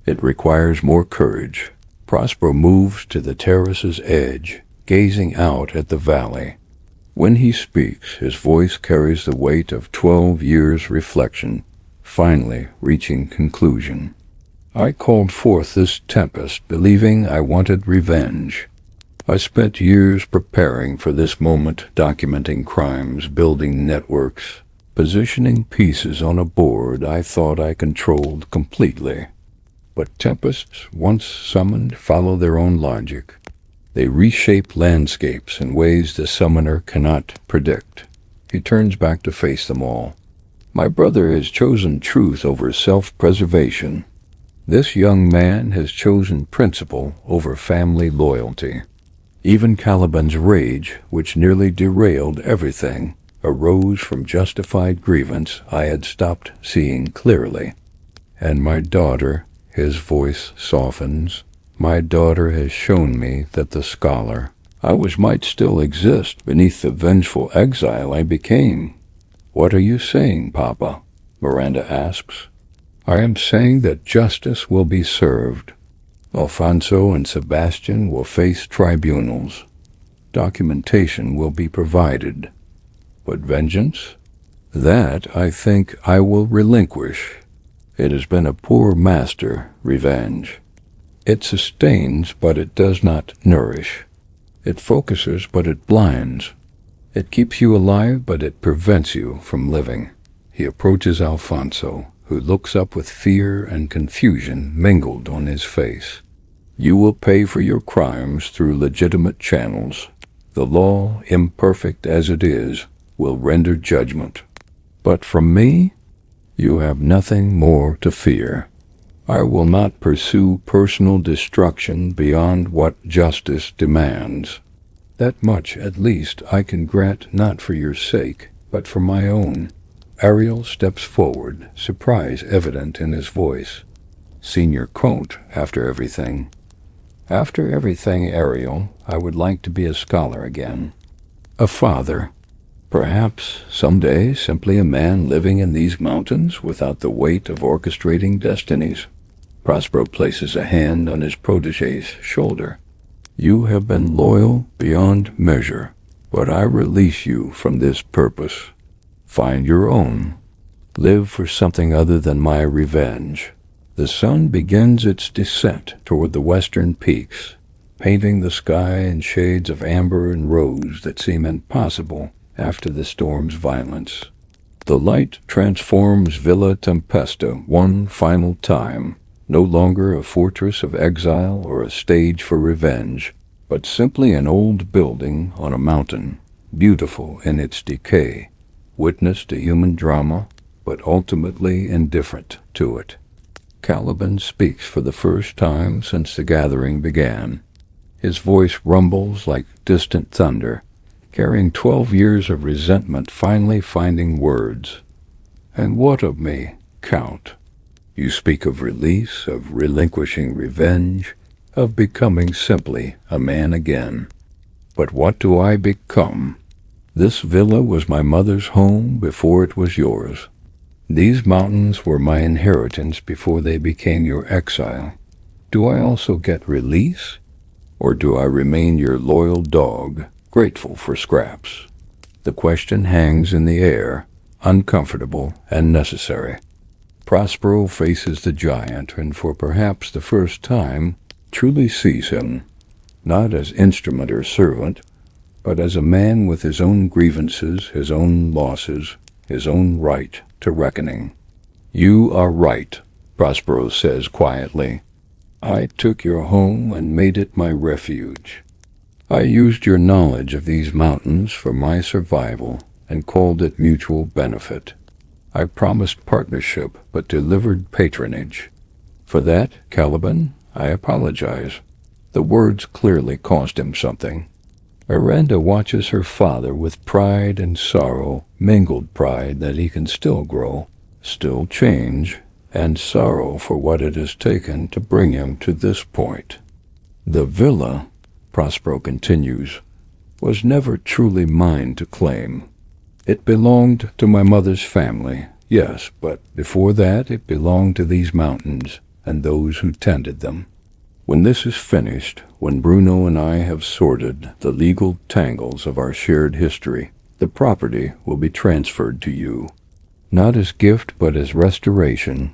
It requires more courage. Prospero moves to the terrace's edge, gazing out at the valley. When he speaks, his voice carries the weight of 12 years' reflection, finally reaching conclusion. I called forth this tempest, believing I wanted revenge. I spent years preparing for this moment, documenting crimes, building networks, positioning pieces on a board I thought I controlled completely. But tempests, once summoned, follow their own logic. They reshape landscapes in ways the summoner cannot predict. He turns back to face them all. My brother has chosen truth over self-preservation. This young man has chosen principle over family loyalty. Even Caliban's rage, which nearly derailed everything, arose from justified grievance I had stopped seeing clearly. And my daughter, his voice softens, my daughter has shown me that the scholar I was might still exist beneath the vengeful exile I became. What are you saying, Papa? Miranda asks. I am saying that justice will be served. Alfonso and Sebastian will face tribunals. Documentation will be provided. But vengeance? That, I think, I will relinquish. It has been a poor master, revenge. It sustains, but it does not nourish. It focuses, but it blinds. It keeps you alive, but it prevents you from living. He approaches Alfonso, who looks up with fear and confusion mingled on his face. You will pay for your crimes through legitimate channels. The law, imperfect as it is, will render judgment. But from me, you have nothing more to fear. I will not pursue personal destruction beyond what justice demands. That much, at least, I can grant not for your sake, but for my own. Ariel steps forward, surprise evident in his voice. Senior Comte, after everything. After everything, Ariel, I would like to be a scholar again. A father. Perhaps, someday, simply a man living in these mountains without the weight of orchestrating destinies. Prospero places a hand on his protégé's shoulder. You have been loyal beyond measure, but I release you from this purpose. Find your own. Live for something other than my revenge. The sun begins its descent toward the western peaks, painting the sky in shades of amber and rose that seem impossible after the storm's violence. The light transforms Villa Tempesta one final time, no longer a fortress of exile or a stage for revenge, but simply an old building on a mountain, beautiful in its decay, witness to human drama, but ultimately indifferent to it. Caliban speaks for the first time since the gathering began. His voice rumbles like distant thunder, carrying 12 years of resentment finally finding words. And what of me, Count? You speak of release, of relinquishing revenge, of becoming simply a man again. But what do I become? This villa was my mother's home before it was yours. These mountains were my inheritance before they became your exile. Do I also get release? Or do I remain your loyal dog, grateful for scraps? The question hangs in the air, uncomfortable and necessary. Prospero faces the giant, and for perhaps the first time, truly sees him, not as instrument or servant, but as a man with his own grievances, his own losses, his own right to reckoning. You are right, Prospero says quietly. I took your home and made it my refuge. I used your knowledge of these mountains for my survival and called it mutual benefit. I promised partnership but delivered patronage. For that, Caliban, I apologize. The words clearly cost him something. Miranda watches her father with pride and sorrow, mingled pride that he can still grow, still change, and sorrow for what it has taken to bring him to this point. The villa, Prospero continues, was never truly mine to claim. It belonged to my mother's family, yes, but before that it belonged to these mountains and those who tended them. When this is finished, when Bruno and I have sorted the legal tangles of our shared history, the property will be transferred to you, not as gift but as restoration.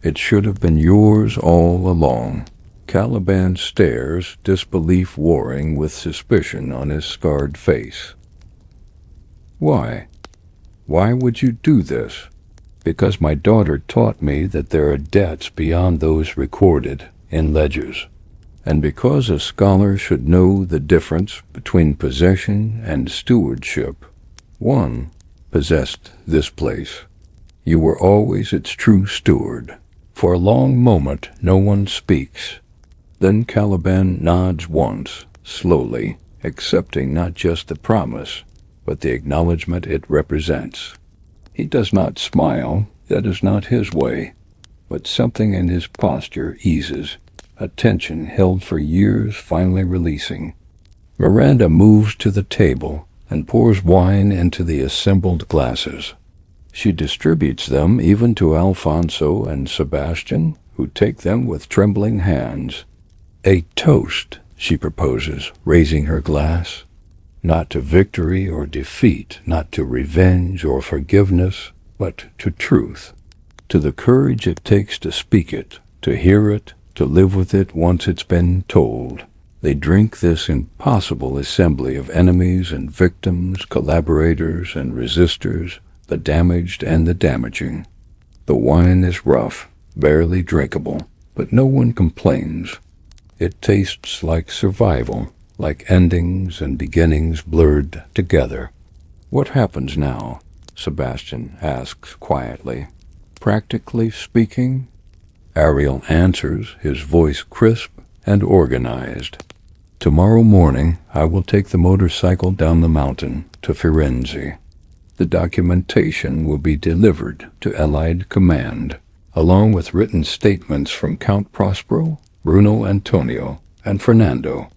It should have been yours all along. Caliban stares, disbelief warring with suspicion on his scarred face. Why? Why would you do this? Because my daughter taught me that there are debts beyond those recorded in ledgers, and because a scholar should know the difference between possession and stewardship. One possessed this place. You were always its true steward. For a long moment no one speaks. Then Caliban nods once, slowly, accepting not just the promise, but the acknowledgment it represents. He does not smile, that is not his way, but something in his posture eases, a tension held for years finally releasing. Miranda moves to the table and pours wine into the assembled glasses. She distributes them even to Alfonso and Sebastian, who take them with trembling hands. A toast, she proposes, raising her glass. Not to victory or defeat, not to revenge or forgiveness, but to truth. To the courage it takes to speak it, to hear it, to live with it once it's been told. They drink this impossible assembly of enemies and victims, collaborators and resistors, the damaged and the damaging. The wine is rough, barely drinkable, but no one complains. It tastes like survival, like endings and beginnings blurred together. What happens now? Sebastian asks quietly. Practically speaking? Ariel answers, his voice crisp and organized. Tomorrow morning I will take the motorcycle down the mountain to Firenze. The documentation will be delivered to Allied Command, along with written statements from Count Prospero, Bruno Antonio, and Fernando.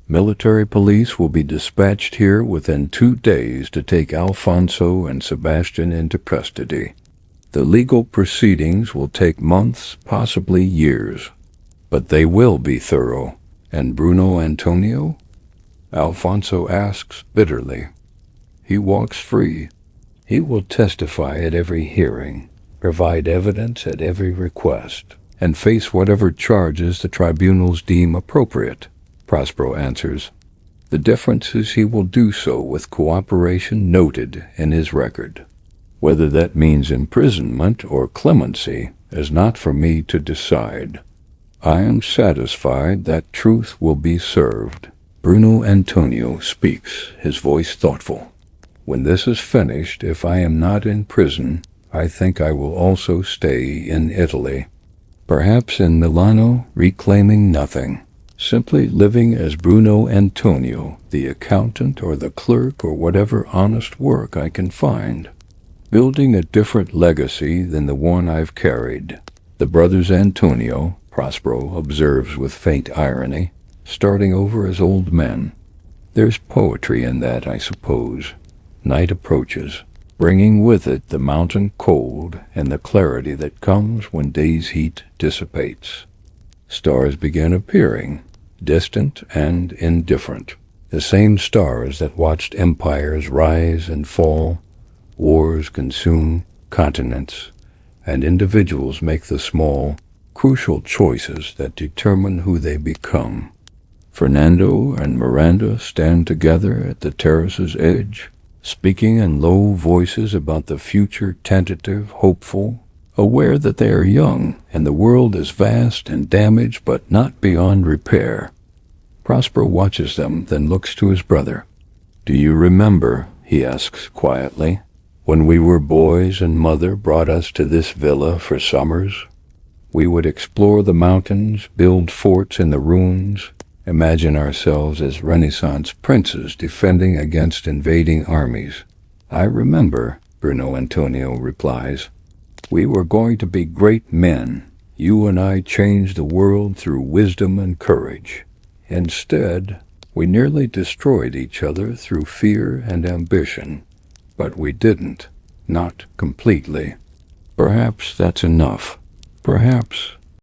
Military police will be dispatched here within 2 days to take Alfonso and Sebastian into custody. The legal proceedings will take months, possibly years, but they will be thorough. And Bruno Antonio? Alfonso asks bitterly. He walks free. He will testify at every hearing, provide evidence at every request, and face whatever charges the tribunals deem appropriate, Prospero answers. The difference is he will do so with cooperation noted in his record. Whether that means imprisonment or clemency is not for me to decide. I am satisfied that truth will be served. Bruno Antonio speaks, his voice thoughtful. When this is finished, if I am not in prison, I think I will also stay in Italy. Perhaps in Milano, reclaiming nothing, simply living as Bruno Antonio, the accountant or the clerk or whatever honest work I can find. Building a different legacy than the one I've carried. The brothers Antonio, Prospero observes with faint irony, starting over as old men. There's poetry in that, I suppose. Night approaches. bringing with it the mountain cold and the clarity that comes when day's heat dissipates. Stars began appearing, distant and indifferent, the same stars that watched empires rise and fall, wars consume continents, and individuals make the small, crucial choices that determine who they become. Fernando and Miranda stand together at the terrace's edge, speaking in low voices about the future, tentative, hopeful, aware that they are young and the world is vast and damaged but not beyond repair. Prospero watches them, then looks to his brother. "Do you remember," he asks quietly, "when we were boys and Mother brought us to this villa for summers? We would explore the mountains, build forts in the ruins, imagine ourselves as Renaissance princes defending against invading armies." "I remember," Bruno Antonio replies. "We were going to be great men. You and I changed the world through wisdom and courage. Instead, we nearly destroyed each other through fear and ambition. But we didn't. Not completely. Perhaps that's enough. Perhaps